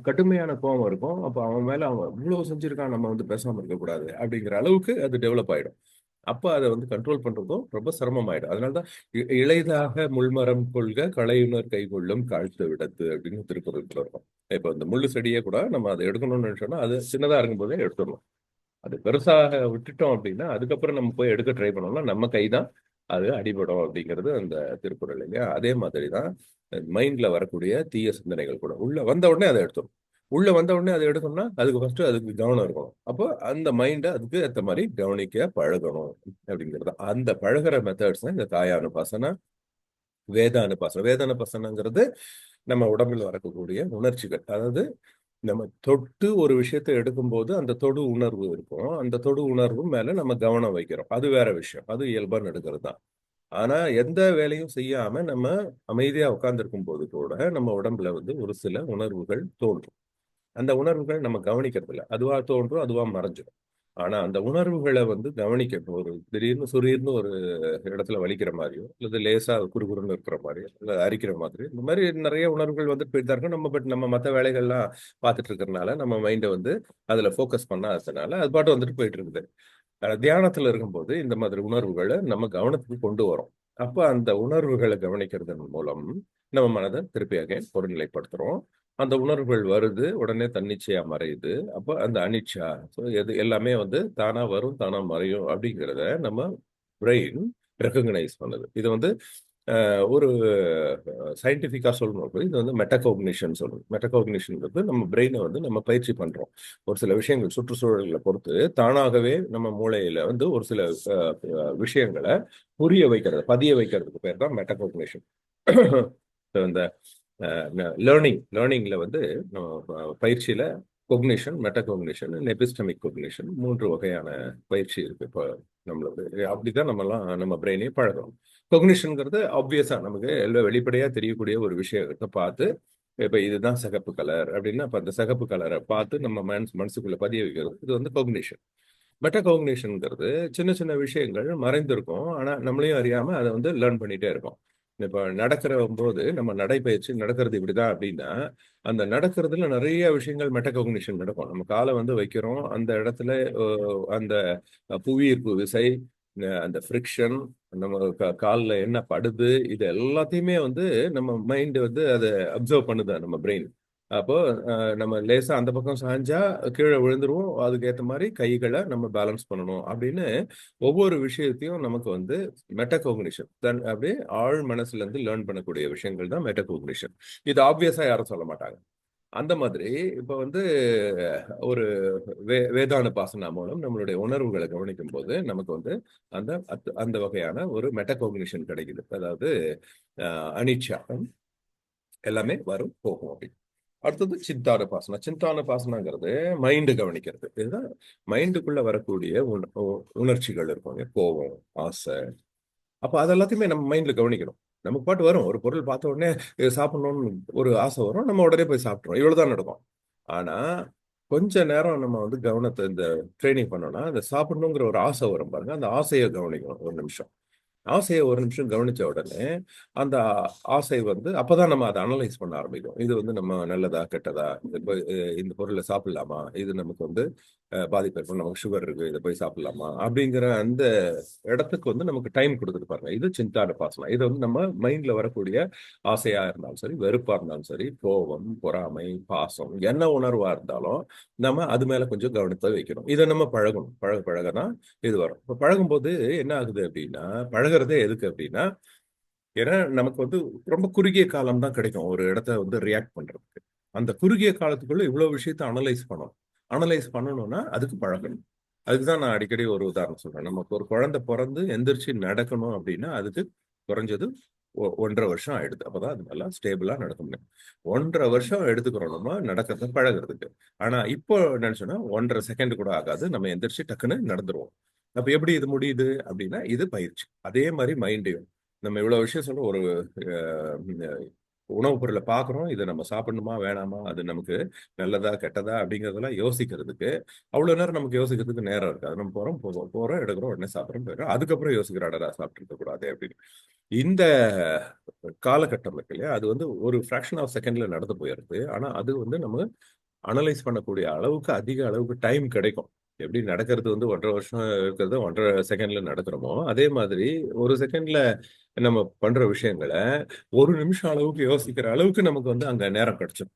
கடுமையான கோபம் இருக்கும். அப்போ அவன் மேல அவன் இவ்வளவு செஞ்சிருக்கான், நம்ம வந்து பேசாம இருக்கக்கூடாது அப்படிங்கிற அளவுக்கு அது டெவலப் ஆயிடும். அப்ப அதை வந்து கண்ட்ரோல் பண்றதும் ரொம்ப சிரமமாயிடும். அதனாலதான் இளைதாக முள்மரம் கொள்க களையுணர் கைகொள்ளும் காழ்த்து விடத்து அப்படின்னு திருக்குறள் இருக்கும். இப்ப இந்த முள்ளு செடியே கூட நம்ம அதை எடுக்கணும்னு நினைச்சோம்னா அது சின்னதா இருக்கும் போதே எடுத்துடணும். அது பெருசாக விட்டுட்டோம் அப்படின்னா அதுக்கப்புறம் நம்ம போய் எடுக்க ட்ரை பண்ணோம்னா நம்ம கை தான் அது அடிபடும் அப்படிங்கிறது அந்த திருக்குறள் இல்லையா. அதே மாதிரி தான் மைண்ட்ல வரக்கூடிய தீய சிந்தனைகள் கூட உள்ள வந்த உடனே அதை எடுத்துரும். உள்ள வந்த உடனே அதை எடுக்கணும்னா அதுக்கு ஃபர்ஸ்ட் அதுக்கு கவனம் இருக்கணும். அப்போ அந்த மைண்டை அதுக்கு ஏற்ற மாதிரி கவனிக்க பழகணும் அப்படிங்கிறது. அந்த பழகுற மெத்தட்ஸ் தான் இந்த காயானுபாசனா, வேதானுபாசனா. வேதானுபாசனங்கிறது நம்ம உடம்பில் வரக்கூடிய உணர்ச்சிகள். அதாவது நம்ம தொட்டு ஒரு விஷயத்தை எடுக்கும்போது அந்த தொடு உணர்வு இருக்கும். அந்த தொடு உணர்வு மேல நம்ம கவனம் வைக்கிறோம். அது வேற விஷயம். அது இயல்பா நடக்கிறது தான். ஆனா எந்த வேலையும் செய்யாம நம்ம அமைதியா உட்கார்ந்திருக்கும் போது கூட நம்ம உடம்புல வந்து ஒரு சில உணர்வுகள் தோன்றும். அந்த உணர்வுகள் நம்ம கவனிக்கிறது இல்ல. அதுவா தோன்றும், அதுவா மறைஞ்சிடும். ஆனா அந்த உணர்வுகளை வந்து கவனிக்கணும். ஒரு திடீர்னு சுரீர்னு ஒரு இடத்துல வலிக்கிற மாதிரியோ அல்லது லேசா குறுகுறுன்னு இருக்கிற மாதிரியோ இல்ல அரிக்கிற மாதிரி இந்த மாதிரி நிறைய உணர்வுகள் வந்து போயிட்டு தான் இருக்கும். நம்ம பட் நம்ம மற்ற வேலைகள்லாம் பார்த்துட்டு இருக்கிறதுனால நம்ம மைண்டை வந்து அதுல ஃபோக்கஸ் பண்ணாததுனால அது பாட்டு வந்துட்டு போயிட்டு இருக்குது. தியானத்துல இருக்கும்போது இந்த மாதிரி உணர்வுகளை நம்ம கவனத்துக்கு கொண்டு வரோம். அப்ப அந்த உணர்வுகளை கவனிக்கிறதன் மூலம் நம்ம மனதை திருப்பியாக ஒருநிலைப்படுத்துறோம். அந்த உணர்வுகள் வருது, உடனே தன்னிச்சையா மறையுது. அப்ப அந்த அனிச்சா எது எல்லாமே வந்து தானா வரும், தானா மறையும் அப்படிங்கிறத நம்ம பிரெயின் ரெக்கக்னைஸ் பண்ணுது. இது வந்து ஒரு சயின்டிஃபிக்கா சொல்லணும். இது வந்து மெட்டகாக்னிஷன் சொல்லுது. மெட்டகாக்னிஷன்ங்கிறது நம்ம பிரெயினை வந்து நம்ம பயிற்சி பண்றோம். ஒரு சில விஷயங்கள் சுற்றுச்சூழல்களை பொறுத்து தானாகவே நம்ம மூளையில வந்து ஒரு சில விஷயங்களை புரிய வைக்கிறது, பதிய வைக்கிறதுக்கு பேர் தான் மெட்டகாக்னிஷன். இந்த லேர்னிங்ல வந்து பயிற்சியில கொக்னிஷன், மெட்டகாக்னிஷன், எபிஸ்டமிக் கொக்னிஷன் 3 வகையான பயிற்சி இருக்கு. இப்போ நம்மளோட அப்படிதான் நம்ம பிரெயினே பழகிறோம். கொக்னிஷன்ங்கிறது ஆப்வியஸா நமக்கு எல்லாம் வெளிப்படையா தெரியக்கூடிய ஒரு விஷயத்தை பார்த்து இப்ப இதுதான் சிகப்பு கலர் அப்படின்னா அப்ப அந்த சிகப்பு கலரை பார்த்து நம்ம மனசுக்குள்ள பதிய வைக்கிறது இது வந்து கொக்னிஷன். மெட்டகாக்னிஷன்ங்கிறது சின்ன சின்ன விஷயங்கள் மறைந்திருக்கும். ஆனா நம்மளையும் அறியாம அதை வந்து லேர்ன் பண்ணிட்டே இருக்கோம். இப்ப நடக்கிற போது நம்ம நடைப்பயிற்சி நடக்கிறது இப்படிதான் அப்படின்னா அந்த நடக்கிறதுல நிறைய விஷயங்கள் மெட்டகாக்னிஷன் நடக்கும். நம்ம காலை வந்து வைக்கிறோம் அந்த இடத்துல அந்த புவியீர்ப்பு விசை, அந்த ஃப்ரிக்ஷன், நம்ம காலில் என்ன படுது, இது எல்லாத்தையுமே வந்து நம்ம மைண்ட் வந்து அதை அப்சர்வ் பண்ணுது நம்ம பிரெயின். அப்போ நம்ம லேசா அந்த பக்கம் சாஞ்சா கீழே விழுந்துருவோம். அதுக்கு ஏற்ற மாதிரி கைகளை நம்ம பேலன்ஸ் பண்ணணும் அப்படின்னு ஒவ்வொரு விஷயத்தையும் நமக்கு வந்து மெட்டகாக்னிஷன் அப்படியே ஆழ் மனசுல இருந்து லேர்ன் பண்ணக்கூடிய விஷயங்கள் தான் மெட்டகாக்னிஷன். இது ஆப்வியஸா யாரும் சொல்ல மாட்டாங்க. அந்த மாதிரி இப்ப வந்து ஒரு வேதானுபாசனா மூலம் நம்மளுடைய உணர்வுகளை கவனிக்கும் போது நமக்கு வந்து அந்த அந்த வகையான ஒரு மெட்டகாக்னிஷன் கிடைக்குது. அதாவது அனிச்சா எல்லாமே வரும் போகும் அப்படி. அடுத்தது சிந்தானுபாசனா. சிந்தானுபாசனாங்கிறது மைண்டு கவனிக்கிறது. இதுதான் மைண்டுக்குள்ள வரக்கூடிய உணர்ச்சிகள் இருக்கும். கோபம், ஆசை. அப்ப அது எல்லாத்தையுமே நம்ம மைண்ட்ல கவனிக்கணும். நமக்கு பாட்டு வரும். ஒரு பொருள் பார்த்த உடனே இது சாப்பிடணும்னு ஒரு ஆசை வரும். நம்ம உடனே போய் சாப்பிட்றோம். இவ்வளவுதான் நடக்கும். ஆனா கொஞ்ச நேரம் நம்ம வந்து கவனத்தை இந்த ட்ரைனிங் பண்ணோம்னா அந்த சாப்பிடணுங்கிற ஒரு ஆசை வரும் பாருங்க. அந்த ஆசையை கவனிக்கணும் ஒரு நிமிஷம். ஆசையை ஒரு நிமிஷம் கவனிச்ச உடனே அந்த ஆசை வந்து அப்பதான் நம்ம அதை அனலைஸ் பண்ண ஆரம்பிக்கும். இது வந்து நம்ம நல்லதா கெட்டதா, இந்த பொருளை சாப்பிடலாமா, இது நமக்கு வந்து பாதிப்பு இருக்கும், நமக்கு சுகர் இருக்கு, இதை போய் சாப்பிடலாமா அப்படிங்கிற அந்த இடத்துக்கு வந்து நமக்கு டைம் கொடுத்துட்டு பாருங்க. இது சிந்தானுபாசனா. இது வந்து நம்ம மைண்ட்ல வரக்கூடிய ஆசையா இருந்தாலும் சரி, வெறுப்பா இருந்தாலும் சரி, கோபம், பொறாமை, பாசம், என்ன உணர்வா இருந்தாலும் நம்ம அது மேல கொஞ்சம் கவனத்தை வைக்கணும். இதை நம்ம பழகணும். பழக பழகதான் இது வரும். இப்போ பழகும்போது என்ன ஆகுது அப்படின்னா பழகுறதே எதுக்கு அப்படின்னா ஏன்னா நமக்கு வந்து ரொம்ப குறுகிய காலம் தான் கிடைக்கும் ஒரு இடத்த வந்து ரியாக்ட் பண்றதுக்கு. அந்த குறுகிய காலத்துக்குள்ள இவ்வளவு விஷயத்த அனலைஸ் பண்ணணும். அனலைஸ் பண்ணணும்னா அதுக்கு பழகணும். அதுக்குதான் நான் அடிக்கடி ஒரு உதாரணம் சொல்றேன். நமக்கு ஒரு குழந்தை பிறந்து எந்திரிச்சு நடக்கணும் அப்படின்னா அதுக்கு குறைஞ்சது 1.5 வருஷம் ஆயிடுது. அப்பதான் அது நல்லா ஸ்டேபிளா நடக்க முடியும். 1.5 வருஷம் எடுத்துக்கிறோம் நம்ம நடக்கிறத பழகிறதுக்கு. ஆனா இப்போ நினைச்சோன்னா 1.5 செகண்ட் கூட ஆகாது. நம்ம எந்திரிச்சு டக்குன்னு நடந்துருவோம். அப்ப எப்படி இது முடியுது அப்படின்னா இது பயிற்சி. அதே மாதிரி மைண்டையும் நம்ம இவ்வளவு விஷயம் சொல்றோம். ஒரு உணவுப் பொருளை பார்க்குறோம். இதை நம்ம சாப்பிடணுமா வேணாமா, அது நமக்கு நல்லதா கெட்டதா அப்படிங்கிறதெல்லாம் யோசிக்கிறதுக்கு அவ்வளவு நேரம் நமக்கு யோசிக்கிறதுக்கு நேரம் இருக்காது. நம்ம போறோம் எடுக்கிறோம் உடனே சாப்பிட்றோம் போயிடும். அதுக்கப்புறம் யோசிக்கிறாடா சாப்பிட்டு இருக்க கூடாது அப்படின்னு. இந்த காலகட்டம் இருக்கு இல்லையா, அது வந்து ஒரு ஃபிராக்ஷன் ஆஃப் செகண்ட்ல நடந்து போயிடுது. ஆனா அது வந்து நம்ம அனலைஸ் பண்ணக்கூடிய அளவுக்கு அதிக அளவுக்கு டைம் கிடைக்கும். எப்படி நடக்கிறது வந்து 1.5 வருஷம் இருக்கிறது 1.5 செகண்ட்ல நடக்கிறோமோ, அதே மாதிரி ஒரு செகண்ட்ல நம்ம பண்ற விஷயங்களை 1 நிமிஷம் அளவுக்கு யோசிக்கிற அளவுக்கு நமக்கு வந்து அங்க நேரம் கிடைச்சிடும்.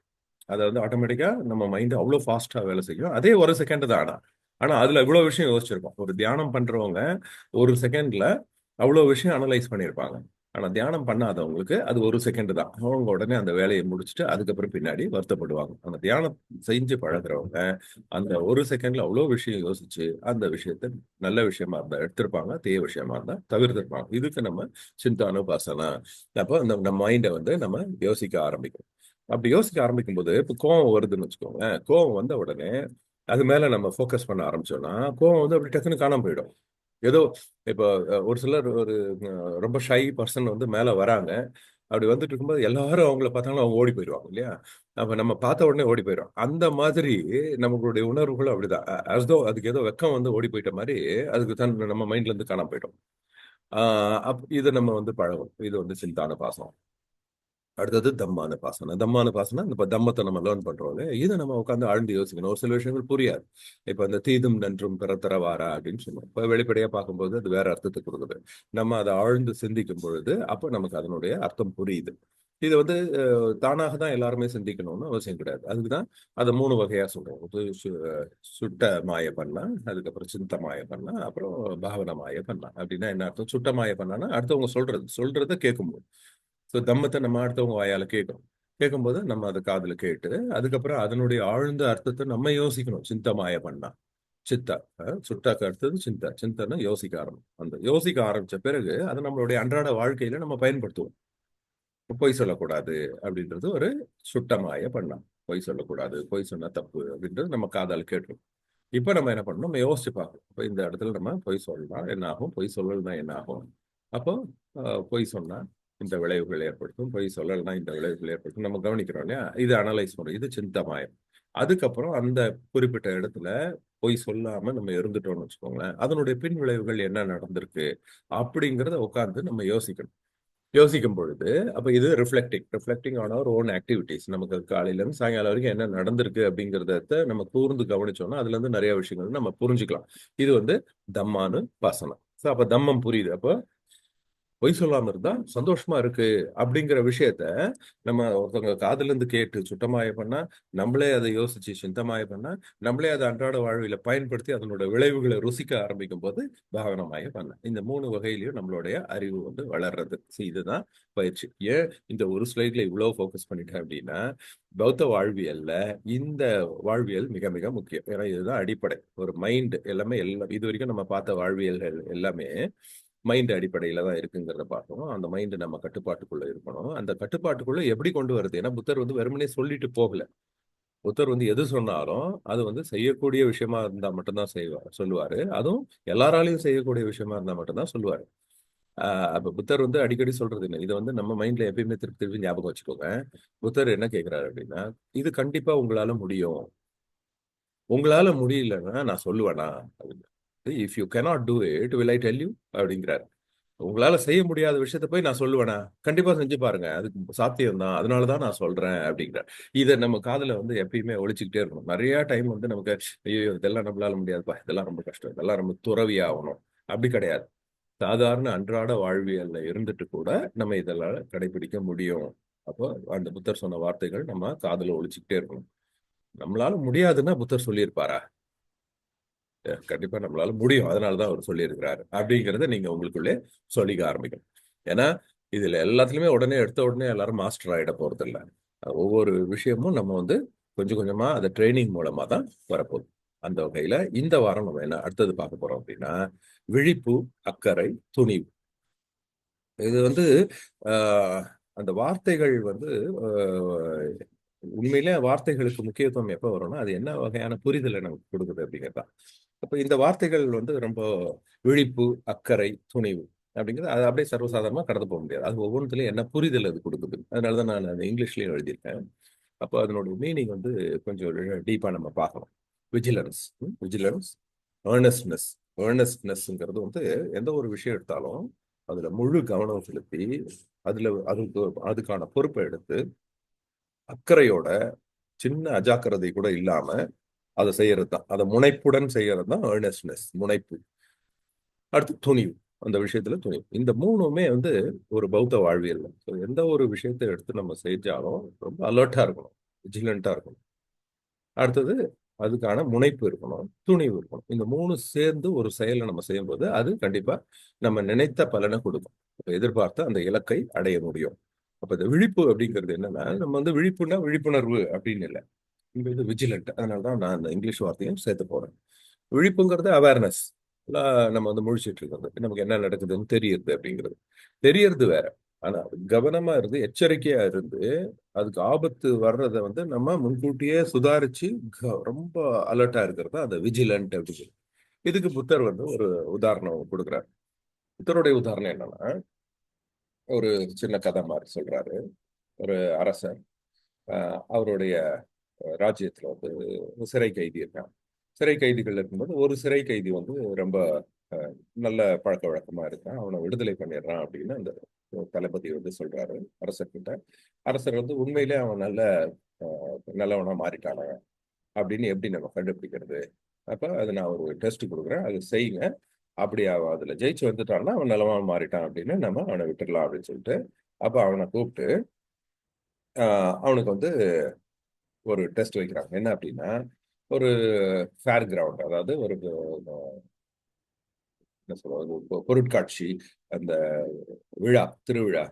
அதை வந்து ஆட்டோமேட்டிக்கா நம்ம மைண்ட் அவ்வளவு ஃபாஸ்டா வேலை செய்யும். அதே 1 செகண்ட் தான். ஆனா ஆனா அதுல இவ்வளவு விஷயம் யோசிச்சிருக்கோம். ஒரு தியானம் பண்றவங்க 1 செகண்ட்ல அவ்வளவு விஷயம் அனலைஸ் பண்ணியிருப்பாங்க. ஆனா தியானம் பண்ணாதவங்களுக்கு அது 1 செகண்ட் தான். அவங்க உடனே அந்த வேலையை முடிச்சுட்டு அதுக்கப்புறம் பின்னாடி வருத்தப்படுவாங்க. அந்த தியானம் செஞ்சு பழகுறவங்க அந்த 1 செகண்ட்ல அவ்வளவு விஷயம் யோசிச்சு அந்த விஷயத்த நல்ல விஷயமா இருந்தா எடுத்திருப்பாங்க, தீய விஷயமா இருந்தா தவிர்த்திருப்பாங்க. இதுக்கு நம்ம சிந்தானுபாசனா. அப்போ நம்ம மைண்டை வந்து நம்ம யோசிக்க ஆரம்பிக்கும். அப்படி யோசிக்க ஆரம்பிக்கும் போது இப்ப கோவம் வருதுன்னு வச்சுக்கோங்க. கோவம் வந்த உடனே அது மேல நம்ம ஃபோக்கஸ் பண்ண ஆரம்பிச்சோம்னா கோவம் வந்து அப்படி டக்குன்னு காணாம போயிடும். ஏதோ இப்போ ஒரு சிலர் ஒரு ரொம்ப ஷை பர்சன் வந்து மேல வராங்க. அப்படி வந்துட்டு இருக்கும்போது எல்லாரும் அவங்கள பார்த்தாலும் அவங்க ஓடி போயிடுவாங்க இல்லையா? அப்ப நம்ம பார்த்த உடனே ஓடி போயிடும். அந்த மாதிரி நம்மளுடைய உணர்வுகளும் அப்படிதான். அஸ்தோ அதுக்கு ஏதோ வெக்கம் வந்து ஓடி போயிட்ட மாதிரி அதுக்கு நம்ம மைண்ட்ல இருந்து காணாம போயிடும். இதை நம்ம வந்து பழகும். இது வந்து சிந்தான பாசம். அடுத்தது தம்மான பாசனம். தம்மான பாசனம் இப்ப தம்மத்தை நம்ம லேர்ன் பண்றோம். இதை நம்ம உட்காந்து ஆழ்ந்து யோசிக்கணும். ஒரு சில விஷயங்கள் புரியாது. இப்ப அந்த தீதும் நன்றும் பிறத்தர வாரா அப்படின்னு சொல்லுவோம். இப்ப வெளிப்படையா பார்க்கும்போது அது வேற அர்த்தத்தை கொடுக்குது. நம்ம அதை ஆழ்ந்து சிந்திக்கும் பொழுது அப்ப நமக்கு அதனுடைய அர்த்தம் புரியுது. இது வந்து தானாக தான் எல்லாருமே சிந்திக்கணும்னு அவசியம் கிடையாது. அதுக்குதான் அதை 3 வகையா சொல்றோம். சுட்ட மாய பண்ணா, அதுக்கப்புறம் சிந்த மாய பண்ணா, அப்புறம் பாவன மாய பண்ணா. அப்படின்னா என்ன அர்த்தம்? சுட்ட மாய பண்ணான்னா அடுத்தவங்க சொல்றதை கேட்கும்போது. ஸோ தம்மத்தை நம்ம அடுத்தவங்க வாயால கேட்கணும். கேட்கும்போது நம்ம அதை காதுல கேட்டு அதுக்கப்புறம் அதனுடைய ஆழ்ந்த அர்த்தத்தை நம்ம யோசிக்கணும். சிந்தமாய பண்ணா சித்தா. சுட்டாக்கு அடுத்தது சிந்தா. சிந்தனை யோசிக்க ஆரம்பிக்கும். அந்த யோசிக்க ஆரம்பிச்ச பிறகு அதை நம்மளுடைய அன்றாட வாழ்க்கையில நம்ம பயன்படுத்துவோம். பொய் சொல்லக்கூடாது அப்படின்றது ஒரு சுட்டமாய பண்ணா. பொய் சொல்லக்கூடாது, பொய் சொன்னா தப்பு அப்படின்றது நம்ம காதால கேட்டுரும். இப்ப நம்ம என்ன பண்ணணும்? நம்ம யோசிச்சு பார்க்கணும். இப்ப இந்த இடத்துல நம்ம பொய் சொல்லலாம் என்ன ஆகும், பொய் சொல்லலைன்னா என்ன ஆகும். அப்போ பொய் சொன்னா இந்த விளைவுகள் ஏற்படுத்தும், பொய் சொல்லலைன்னா இந்த விளைவுகள் ஏற்படுத்தும். நம்ம கவனிக்கிறோம் இல்லையா? இது அனலைஸ் பண்ணும். இது சிந்தமாயம். அதுக்கப்புறம் அந்த குறிப்பிட்ட இடத்துல பொய் சொல்லாம நம்ம இருந்துட்டோம்னு வச்சுக்கோங்களேன், அதனுடைய பின் விளைவுகள் என்ன நடந்திருக்கு அப்படிங்கிறத உட்கார்ந்து நம்ம யோசிக்கணும். யோசிக்கும் பொழுது அப்ப இது reflecting on our own activities. நமக்கு காலையில இருந்து சாயங்காலம் வரைக்கும் என்ன நடந்திருக்கு அப்படிங்கறத நம்ம கூர்ந்து கவனிச்சோம்னா அதுல இருந்து நிறைய விஷயங்கள் நம்ம புரிஞ்சுக்கலாம். இது வந்து தம்மானு பாசனம். அப்ப தம்மம் புரியுது. அப்ப பொய் சொல்லாம இருந்தா சந்தோஷமா இருக்கு அப்படிங்கிற விஷயத்த நம்ம ஒருத்தவங்க காதுல இருந்து கேட்டு சுத்தமாய பண்ணா, நம்மளே அதை யோசிச்சு சிந்தமாய பண்ணா, நம்மளே அதை அன்றாட வாழ்வில பயன்படுத்தி அதனோட விளைவுகளை ருசிக்க ஆரம்பிக்கும் போது பாவனமாய பண்ண. இந்த 3 வகையிலையும் நம்மளுடைய அறிவு வந்து வளர்றது. இதுதான் பயிற்சி. ஏன் இந்த ஒரு ஸ்லைட்ல இவ்வளவு ஃபோக்கஸ் பண்ணிட்டேன் அப்படின்னா, பௌத்த வாழ்வியல்ல இந்த வாழ்வியல் மிக மிக முக்கியம். ஏன்னா இதுதான் அடிப்படை. ஒரு மைண்ட் எல்லாம் இது வரைக்கும் நம்ம பார்த்த வாழ்வியல்கள் எல்லாமே மைண்ட் அடிப்படையில தான் இருக்குங்கிறத பார்க்கணும். அந்த மைண்ட் நம்ம கட்டுப்பாட்டுக்குள்ள இருக்கணும். அந்த கட்டுப்பாட்டுக்குள்ள எப்படி கொண்டு வருது? ஏன்னா புத்தர் வந்து வெறுமனே சொல்லிட்டு போகல. புத்தர் வந்து எது சொன்னாலும் அது வந்து செய்யக்கூடிய விஷயமா இருந்தா மட்டும்தான் சொல்லுவாரு. அதுவும் எல்லாராலையும் செய்யக்கூடிய விஷயமா இருந்தா மட்டும்தான் சொல்லுவாரு. அப்ப புத்தர் வந்து அடிக்கடி சொல்றது என்ன? இதை வந்து நம்ம மைண்ட்ல எப்பயுமே திருப்பி திருப்பி ஞாபகம் வச்சுக்கோங்க. புத்தர் என்ன கேட்கிறாரு அப்படின்னா, இது கண்டிப்பா உங்களால முடியும். உங்களால முடியலன்னா நான் சொல்லுவேனா? அப்படின்னு. If you cannot do it, will I tell you? அப்படிங்கிறாரு. உங்களால செய்ய முடியாத விஷயத்த போய் நான் சொல்லுவேனா? கண்டிப்பா செஞ்சு பாருங்க. அதுக்கு சாத்தியம் தான். அதனால தான் நான் சொல்றேன் அப்படிங்கிறார். இத நம்ம காதுல வந்து எப்பயுமே ஒலிச்சுக்கிட்டே இருக்கணும். நிறைய டைம் வந்து நமக்கு ஐயோ இதெல்லாம் நம்மளால முடியாதுப்பா. இதெல்லாம் ரொம்ப கஷ்டம். இதெல்லாம் நம்ம துறவி ஆகணும். அப்படி கிடையாது. சாதாரண அன்றாட வாழ்வியல்ல இருந்துட்டு கூட நம்ம இதெல்லாம் கடைபிடிக்க முடியும். அப்போ அந்த புத்தர் சொன்ன வார்த்தைகள் நம்ம காதுல ஒலிச்சுக்கிட்டே இருக்கணும். நம்மளால முடியாதுன்னா புத்தர் சொல்லியிருப்பாரா? கண்டிப்பா நம்மளால முடியும். அதனாலதான் அவர் சொல்லியிருக்கிறாரு. அப்படிங்கறத நீங்க உங்களுக்குள்ளே சொல்லிக்க ஆரம்பிக்கணும். ஏன்னா இதுல எல்லாத்துலயுமே உடனே எடுத்த உடனே எல்லாரும் மாஸ்டர் ஆயிட போறது இல்ல. ஒவ்வொரு விஷயமும் நம்ம வந்து கொஞ்சம் கொஞ்சமா அந்த ட்ரைனிங் மூலமா தான் வரப்போகுது. அந்த வகையில இந்த வாரம் நம்ம என்ன அடுத்தது பார்க்க போறோம் அப்படின்னா, விழிப்பு, அக்கறை, துணிவு. இது வந்து ஆஹ், அந்த வார்த்தைகள் வந்து ஆஹ், உண்மையிலே வார்த்தைகளுக்கு முக்கியத்துவம் எப்ப வரும்னா அது என்ன வகையான புரிதலை நமக்கு கொடுக்குது அப்படிங்கிறது. அப்ப இந்த வார்த்தைகள் வந்து ரொம்ப விழிப்பு, அக்கறை, துணிவு அப்படிங்கிறது அது அப்படியே சர்வசாதாரணமா கடந்து போக முடியாது. அது ஒவ்வொன்றுலயும் என்ன புரிதல் அது கொடுக்குது. அதனாலதான் நான் அந்த இங்கிலீஷ்லயும் எழுதியிருக்கேன். அப்போ அதனோட மீனிங் வந்து கொஞ்சம் டீப்பா நம்ம பார்க்கணும். விஜிலன்ஸ். விஜிலன்ஸ், ஏர்னஸ்ட்னஸ். ஏர்னஸ்ட்னஸ்ங்கிறது வந்து எந்த ஒரு விஷயம் எடுத்தாலும் அதுல முழு கவனம் செலுத்தி அதுக்கான பொறுப்பை எடுத்து அக்கறையோட சின்ன அஜாக்கிரதை கூட இல்லாம அதை செய்யறது தான், அதை முனைப்புடன் செய்யறது தான் ஏர்னஸ்ட்னஸ், முனைப்பு. அடுத்து துணிவு, அந்த விஷயத்துல துணிவு. இந்த மூணுமே வந்து ஒரு பௌத்த வாழ்வியல். எந்த ஒரு விஷயத்தை எடுத்து நம்ம செஞ்சாலும் ரொம்ப அலர்ட்டா இருக்கணும், விஜிலண்டா இருக்கணும். அடுத்தது அதுக்கான முனைப்பு இருக்கணும், துணிவு இருக்கணும். இந்த மூணு சேர்ந்து ஒரு செயலை நம்ம செய்யும்போது அது கண்டிப்பா நம்ம நினைத்த பலனை கொடுக்கும். எதிர்பார்த்த அந்த இலக்கை அடைய முடியும். அப்ப இந்த விழிப்பு அப்படிங்கிறது என்னன்னா, நம்ம வந்து விழிப்புனா விழிப்புணர்வு அப்படின்னு இல்லை, இது விஜிலண்ட். அதனாலதான் நான் அந்த இங்கிலீஷ் வார்த்தையும் சேர்த்து போறேன். விழிப்புங்கிறது அவேர்னஸ். நம்ம வந்து முழிச்சிட்டு இருக்கிறது, நமக்கு என்ன நடக்குதுன்னு தெரியுது அப்படிங்கிறது. தெரியறது வேற. ஆனா கவனமா இருந்து எச்சரிக்கையா இருந்து அதுக்கு ஆபத்து வர்றதை வந்து நம்ம முன்கூட்டியே சுதாரிச்சு ரொம்ப அலர்ட்டா இருக்கிறது அந்த விஜிலண்ட் அப்படிங்கிறது. இதுக்கு புத்தர் வந்து ஒரு உதாரணம் கொடுக்குறாரு. புத்தருடைய உதாரணம் என்னன்னா, ஒரு சின்ன கதை மாதிரி சொல்றாரு. ஒரு அரசர் அவருடைய ராஜ்யத்துல வந்து ஒரு சிறை கைதி இருக்கான். சிறை கைதிகள் இருக்கும்போது ஒரு சிறை கைதி வந்து ரொம்ப அஹ், நல்ல பழக்க வழக்கமா இருக்கான், அவனை விடுதலை பண்ணிடுறான் அப்படின்னு அந்த தளபதி வந்து சொல்றாரு அரசர்கிட்ட. அரசர் வந்து உண்மையிலே அவன் நல்லவனா மாறிட்டானா அப்படின்னு எப்படி நம்ம கண்டுபிடிக்கிறது? அப்ப அது நான் ஒரு டெஸ்ட் கொடுக்குறேன், அது செய்யுங்க. அப்படி அவன் அதுல ஜெயிச்சு வந்துட்டான்னா அவன் நல்லவனா மாறிட்டான் அப்படின்னு நம்ம அவனை விட்டுடலாம் அப்படின்னு சொல்லிட்டு, அப்ப அவனை கூப்பிட்டு அவனுக்கு வந்து ஒரு டெஸ்ட் வைக்கிறாங்க. என்ன அப்படின்னா, ஒரு ஃபேர் கிரவுண்ட், அதாவது ஒரு என்ன சொல்றது, பொருட்காட்சி, அந்த திருவிழா,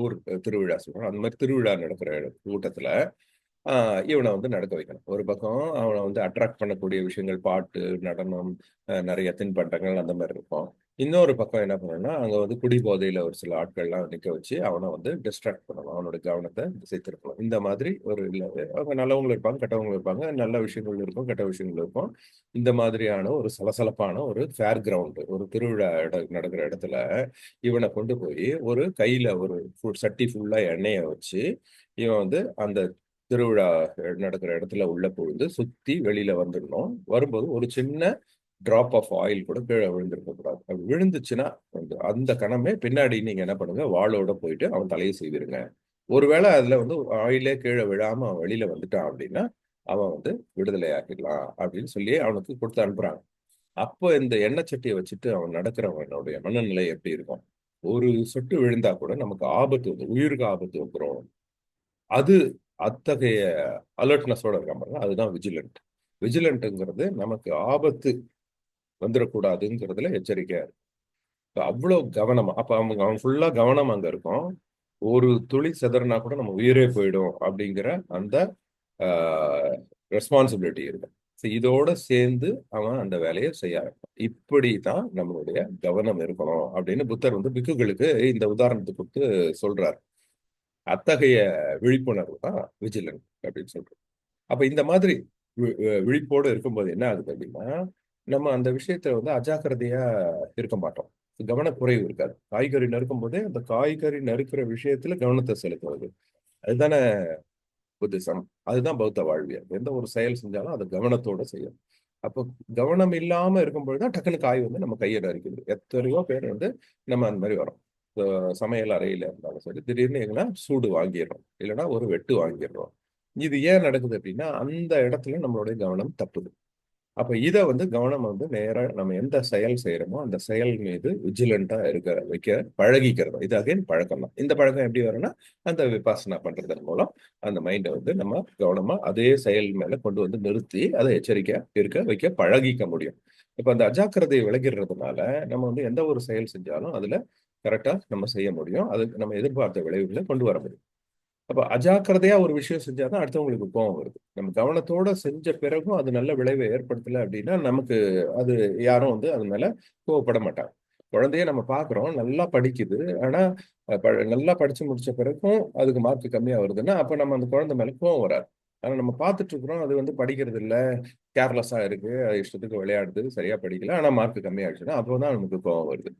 ஊர் திருவிழா சொல்றோம், அந்த மாதிரி திருவிழா நடக்கிற கூட்டத்துல இவனை வந்து நடக்க வைக்கணும். ஒரு பக்கம் அவனை வந்து அட்ராக்ட் பண்ணக்கூடிய விஷயங்கள், பாட்டு, நடனம், நிறைய தின்பண்டங்கள் அந்த மாதிரி இருக்கும். இன்னொரு பக்கம் என்ன பண்ணணும்னா, அங்க வந்து குடி போதையில ஒரு சில ஆட்கள்லாம் நிக்க வச்சு அவனை வந்து டிஸ்ட்ராக்ட் பண்ணணும், அவனோட கவனத்தை திசை திருப்பணும். இந்த மாதிரி ஒரு இல்ல, அவங்க நல்லவங்களும் இருப்பாங்க, கெட்டவங்களும் இருப்பாங்க, நல்ல விஷயங்கள் இருக்கும், கெட்ட விஷயங்கள் இருக்கும். இந்த மாதிரியான ஒரு சலசலப்பான ஒரு ஃபேர் கிரவுண்ட், ஒரு திருவிழா நடக்கிற இடத்துல இவனை கொண்டு போய் ஒரு கையில ஒரு சட்டி ஃபுல்லா எண்ணெயை வச்சு இவன் வந்து அந்த திருவிழா நடக்கிற இடத்துல உள்ள புகுந்து சுத்தி வெளியில வந்துடணும். வரும்போது ஒரு சின்ன டிராப் ஆஃப் ஆயில் கூட கீழே விழுந்திருக்க கூடாது. அப்படி விழுந்துச்சுன்னா வந்து அந்த கணமே பின்னாடி நீங்க என்ன பண்ணுங்க, வாளோட போயிட்டு அவன் தலையை செய்விருங்க. ஒருவேளை அதுல வந்து ஆயிலே கீழே விழாம அவன் வெளியில வந்துட்டான் அப்படின்னா அவன் வந்து விடுதலை ஆக்கிடலாம் அப்படின்னு சொல்லி அவனுக்கு கொடுத்து அனுப்புறாங்க. அப்போ இந்த எண்ணெய் சட்டியை வச்சுட்டு அவன் நடக்கிறவனுடைய மனநிலை எப்படி இருக்கும்? ஒரு சொட்டு விழுந்தா கூட நமக்கு ஆபத்து வந்து, உயிருக்கு ஆபத்து வந்துடும். அது அத்தகைய அலர்ட்னஸோட இருக்காம அதுதான் விஜிலண்ட். விஜிலண்ட்ங்கிறது நமக்கு ஆபத்து வந்துடக்கூடாதுங்கிறதுல எச்சரிக்கையா இருக்கு. அவ்வளவு கவனமா, அப்ப அவன் ஃபுல்லா கவனம் அங்க இருக்கும். ஒரு துளி சிதறினா கூட நம்ம உயிரே போயிடும் அப்படிங்கிற அந்த ரெஸ்பான்சிபிலிட்டி இருக்கு. இதோட சேர்ந்து அவன் அந்த வேலையை செய்ய ஆரம்பிப்பான். இப்படித்தான் நம்மளுடைய கவனம் இருக்கணும் அப்படின்னு புத்தர் வந்து பிக்குகளுக்கு இந்த உதாரணத்தை கொடுத்து சொல்றாரு. அத்தகைய விழிப்புணர்வு தான் விஜிலன்ட் அப்படின்னு சொல்றோம். அப்ப இந்த மாதிரி விழிப்போடு இருக்கும்போது என்ன ஆகுது அப்படின்னா, நம்ம அந்த விஷயத்துல வந்து அஜாக்கிரதையா இருக்க மாட்டோம், கவனக்குறைவு இருக்காது. காய்கறி நறுக்கும் போதே அந்த காய்கறி நறுக்கிற விஷயத்துல கவனத்தை செலுத்துவது, அதுதானே புத்திசம், அதுதான் பௌத்த வாழ்வியல். எந்த ஒரு செயல் செஞ்சாலும் அதை கவனத்தோட செய்யும். அப்போ கவனம் இல்லாம இருக்கும்பொழுதுதான் டக்குனு காய் வந்து நம்ம கையை நறுக்குது. எத்தனையோ பேர் வந்து நம்ம அந்த மாதிரி வரோம். சமையல் அறையில இருந்தாலும் சரி, திடீர்னு எங்கன்னா சூடு வாங்கிடுறோம், இல்லைன்னா ஒரு வெட்டு வாங்கிடுறோம். இது ஏன் நடக்குது அப்படின்னா அந்த இடத்துல நம்மளுடைய கவனம் தப்புது. அப்ப இதை வந்து கவனம் வந்து நேரா நம்ம எந்த செயல் செய்யறோமோ அந்த செயல் மீது விஜிலண்டா வைக்க பழகிக்கிறது. இது அகைன் பழக்கம் தான். இந்த பழக்கம் எப்படி வரும்னா, அந்த விபாசனா பண்றதன் மூலம் அந்த மைண்டை வந்து நம்ம கவனமா அதே செயல் மேல கொண்டு வந்து நிறுத்தி அதை எச்சரிக்கையா இருக்க வைக்க பழகிக்க முடியும். இப்ப அந்த அஜாக்கிரதையை விலகிறதுனால நம்ம வந்து எந்த ஒரு செயல் செஞ்சாலும் அதுல கரெக்டா நம்ம செய்ய முடியும், அதுக்கு நம்ம எதிர்பார்த்த விளைவுகளை கொண்டு வர முடியும். அப்ப அஜாக்கிரதையா ஒரு விஷயம் செஞ்சாதான் அடுத்தவங்களுக்கு கோபம் வருது. நம்ம கவனத்தோட செஞ்ச பிறகும் அது நல்ல விளைவை ஏற்படுத்தல அப்படின்னா நமக்கு அது யாரும் வந்து அது மேல கோவப்பட மாட்டாங்க. குழந்தைய நம்ம பாக்குறோம், நல்லா படிக்குது, ஆனா நல்லா படிச்சு முடிச்ச பிறகும் அதுக்கு மார்க் கம்மியா வருதுன்னா அப்ப நம்ம அந்த குழந்தை மேல கோவம் வராது. ஆனா நம்ம பார்த்துட்டு இருக்கிறோம், அது வந்து படிக்கிறது இல்ல, கேர்லெஸ்ஸா இருக்கு, அது இஷ்டத்துக்கு விளையாடுது, சரியா படிக்கல, ஆனா மார்க் கம்மியாயிடுச்சுன்னா அப்போதான் நமக்கு கோவம் வருது.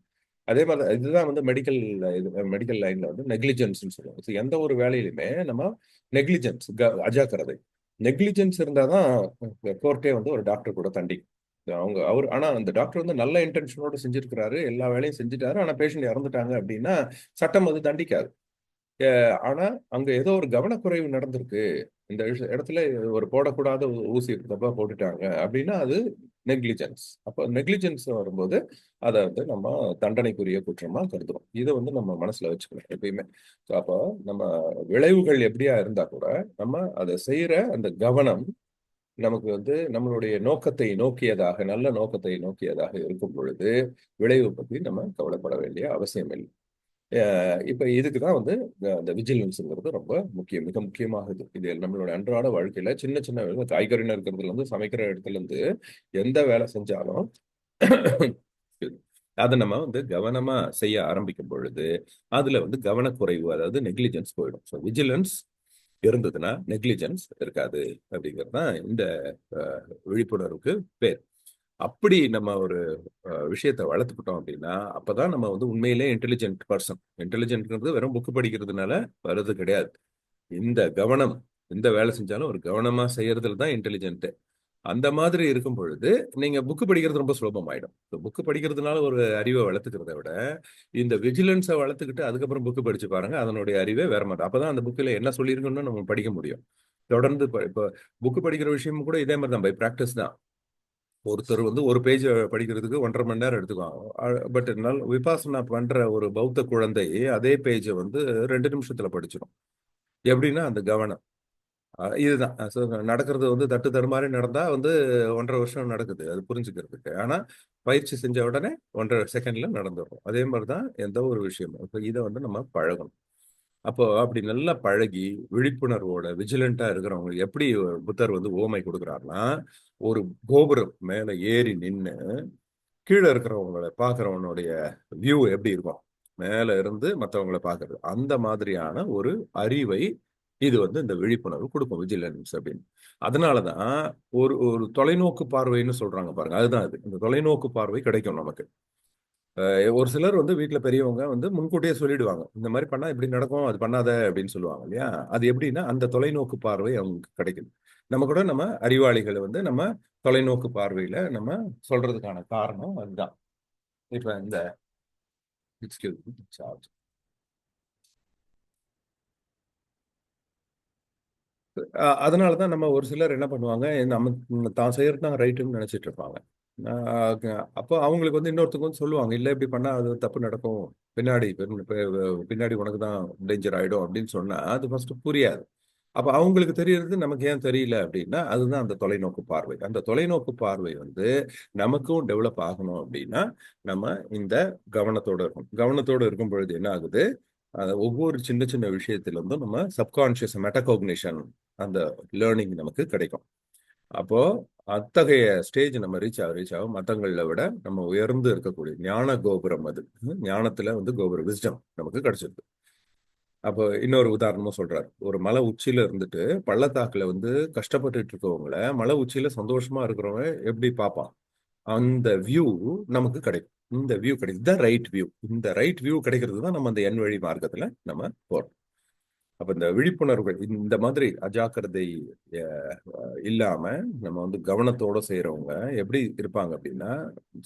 அதே மாதிரி இதுதான் வந்து மெடிக்கல் லைன்ல வந்து நெக்லிஜென்ஸ் சொல்லுவாங்க. So, எந்த ஒரு வேலையிலுமே நம்ம நெக்லிஜென்ஸ், அஜாக்கிரதை, நெக்லிஜென்ஸ் இருந்தாதான் கோர்ட்டே வந்து ஒரு டாக்டர் கூட தண்டிக்கும். ஆனா அந்த டாக்டர் வந்து நல்ல இன்டென்ஷனோட செஞ்சிருக்கிறாரு, எல்லா வேலையும் செஞ்சுட்டாரு, ஆனா பேஷண்ட் இறந்துட்டாங்க அப்படின்னா சட்டம் அது தண்டிக்காது. ஆனா அங்க ஏதோ ஒரு கவனக்குறைவு நடந்திருக்கு, இந்த இடத்துல ஒரு போடக்கூடாத ஊசி தப்பா போட்டுட்டாங்க அப்படின்னா அது நெக்லிஜென்ஸ். அப்போ நெக்லிஜென்ஸ் வரும்போது அதை வந்து நம்ம தண்டனைக்குரிய குற்றமா கருதுறோம். இதை வந்து நம்ம மனசுல வச்சுக்கணும் எப்பயுமே. அப்போ நம்ம விளைவுகள் எப்படியா இருந்தா கூட நம்ம அதை செய்யற அந்த கவனம் நமக்கு வந்து நம்மளுடைய நோக்கத்தை நோக்கியதாக, நல்ல நோக்கத்தை நோக்கியதாக இருக்கும் பொழுது விளைவு பத்தி நம்ம கவலைப்பட வேண்டிய அவசியம் இல்லை. இப்ப இதுக்குதான் வந்து அந்த விஜிலன்ஸ்ங்கிறது ரொம்ப முக்கியம், மிக முக்கியமாகுது. இது நம்மளோட அன்றாட வாழ்க்கையில சின்ன சின்ன வேலை, காய்கறி நறுக்கிறதுல இருந்து சமைக்கிற இடத்துல இருந்து எந்த வேலை செஞ்சாலும் அதை நம்ம வந்து கவனமா செய்ய ஆரம்பிக்கும் பொழுது அதுல வந்து கவனக்குறைவு, அதாவது நெக்லிஜென்ஸ் போயிடும். ஸோ விஜிலன்ஸ் இருந்ததுன்னா நெக்லிஜென்ஸ் இருக்காது அப்படிங்கிறது தான் இந்த விழிப்புணர்வுக்கு பேர். அப்படி நம்ம ஒரு விஷயத்தை வளர்த்துக்கிட்டோம் அப்படின்னா அப்பதான் நம்ம வந்து உண்மையிலே இன்டெலிஜென்ட் பர்சன். இன்டெலிஜென்ட்ங்கிறது வெறும் புக்கு படிக்கிறதுனால வர்றது கிடையாது. இந்த கவனம், எந்த வேலை செஞ்சாலும் ஒரு கவனமா செய்யறதுல தான் இன்டெலிஜென்ட். அந்த மாதிரி இருக்கும் பொழுது நீங்க புக்கு படிக்கிறது ரொம்ப சுலபமாயிடும். புக்கு படிக்கிறதுனால ஒரு அறிவை வளர்த்துக்கிறத விட இந்த விஜிலன்ஸை வளர்த்துக்கிட்டு அதுக்கப்புறம் புக்கு படிச்சு பாருங்க, அதனுடைய அறிவே வேற மாதிரி. அப்பதான் அந்த புக்கில் என்ன சொல்லியிருக்குன்னு நம்ம படிக்க முடியும். தொடர்ந்து இப்போ புக்கு படிக்கிற விஷயமும் கூட இதே மாதிரி தான், பை ப்ராக்டிஸ் தான். ஒருத்தர் வந்து ஒரு பேஜ் படிக்கிறதுக்கு 1.5 மணி நேரம் எடுத்துக்குவாங்க. பட் விபாசனா பண்ற ஒரு பௌத்த குழந்தை அதே பேஜை வந்து 2 நிமிஷத்துல படிச்சிடும். எப்படின்னா அந்த கவனம். இதுதான். நடக்கிறது வந்து தட்டு தடுமாறி நடந்தா வந்து 1.5 வருஷம் நடக்குது அது புரிஞ்சுக்கிறதுக்கு. ஆனா பயிற்சி செஞ்ச உடனே 1.5 செகண்ட்ல நடந்துடும். அதே மாதிரிதான் எந்த ஒரு விஷயமும். இப்போ இதை வந்து நம்ம பழகணும். அப்போ அப்படி நல்லா பழகி விழிப்புணர்வோட விஜிலண்டா இருக்கிறவங்க எப்படி புத்தர் வந்து ஓமை கொடுக்குறாருன்னா, ஒரு கோபுரம் மேல ஏறி நின்னு கீழே இருக்கிறவங்களை பார்க்கறவனுடைய வியூ எப்படி இருக்கும், மேல இருந்து மற்றவங்களை பார்க்கறது, அந்த மாதிரியான ஒரு அறிவை இது வந்து இந்த விழிப்புணர்வு கொடுக்கும், விஜிலன்ஸ் அப்படின்னு. அதனாலதான் ஒரு ஒரு தொலைநோக்கு பார்வைன்னு சொல்றாங்க பாருங்க, அதுதான் அது. இந்த தொலைநோக்கு பார்வை கிடைக்கும் நமக்கு. ஒரு சிலர் வந்து வீட்டுல பெரியவங்க வந்து முன்கூட்டியே சொல்லிடுவாங்க, இந்த மாதிரி பண்ணா இப்படி நடக்கும், அது பண்ணாத அப்படின்னு சொல்லுவாங்க இல்லையா. அது எப்படின்னா அந்த தொலைநோக்கு பார்வை அவங்களுக்கு கிடைக்குது. நம்ம கூட நம்ம அறிவாளிகளை வந்து நம்ம தொலைநோக்கு பார்வையில நம்ம சொல்றதுக்கான காரணம் அதுதான். இப்ப இந்த சார்ஜ், அதனாலதான் நம்ம ஒரு சிலர் என்ன பண்ணுவாங்க, நம்ம தான் செய்யறது தான் ரைட்டுன்னு நினைச்சிட்டு இருப்பாங்க. அப்போ அவங்களுக்கு வந்து இன்னொருத்தவங்க வந்து சொல்லுவாங்க, இல்ல இப்படி பண்ணா அது தப்பு நடக்கும், பின்னாடி பின்னாடி உனக்கு தான் டேஞ்சர் ஆயிடும் அப்படின்னு சொன்னா அது ஃபர்ஸ்ட் புரியாது. அப்ப அவங்களுக்கு தெரியறது நமக்கு ஏன் தெரியல அப்படின்னா அதுதான் அந்த தொலைநோக்கு பார்வை. அந்த தொலைநோக்கு பார்வை வந்து நமக்கும் டெவலப் ஆகணும் அப்படின்னா நம்ம இந்த கவனத்தோட இருக்கணும். கவனத்தோட இருக்கும் பொழுது என்ன ஆகுது, ஒவ்வொரு சின்ன சின்ன விஷயத்துல இருந்தும் நம்ம சப்கான்சியஸ் மெட்டகாக்னிஷன், அந்த லேர்னிங் நமக்கு கிடைக்கும். அப்போ அத்தகைய ஸ்டேஜ் நம்ம ரீச் ஆக மற்றவங்களை விட நம்ம உயர்ந்து இருக்கக்கூடிய ஞான கோபுரம் அது. ஞானத்துல வந்து கோபுரம், விஸ்டம் நமக்கு கிடைச்சிருக்கு. அப்போ இன்னொரு உதாரணமும் சொல்றாரு. ஒரு மலை உச்சியில இருந்துட்டு பள்ளத்தாக்குல வந்து கஷ்டப்பட்டுட்டு இருக்கவங்கள மலை உச்சியில சந்தோஷமா இருக்கிறவங்க எப்படி பார்ப்பான், அந்த வியூ நமக்கு கிடைக்கும். இந்த வியூ கிடைக்கும், இந்த ரைட் வியூ. இந்த ரைட் வியூ கிடைக்கிறது தான் நம்ம அந்த எண் வழி மார்க்கத்துல நம்ம போறோம். அப்ப இந்த விழிப்புணர்வுகள் இந்த மாதிரி அஜாக்கிரதை இல்லாம நம்ம வந்து கவனத்தோட செய்யறவங்க எப்படி இருப்பாங்க அப்படின்னா,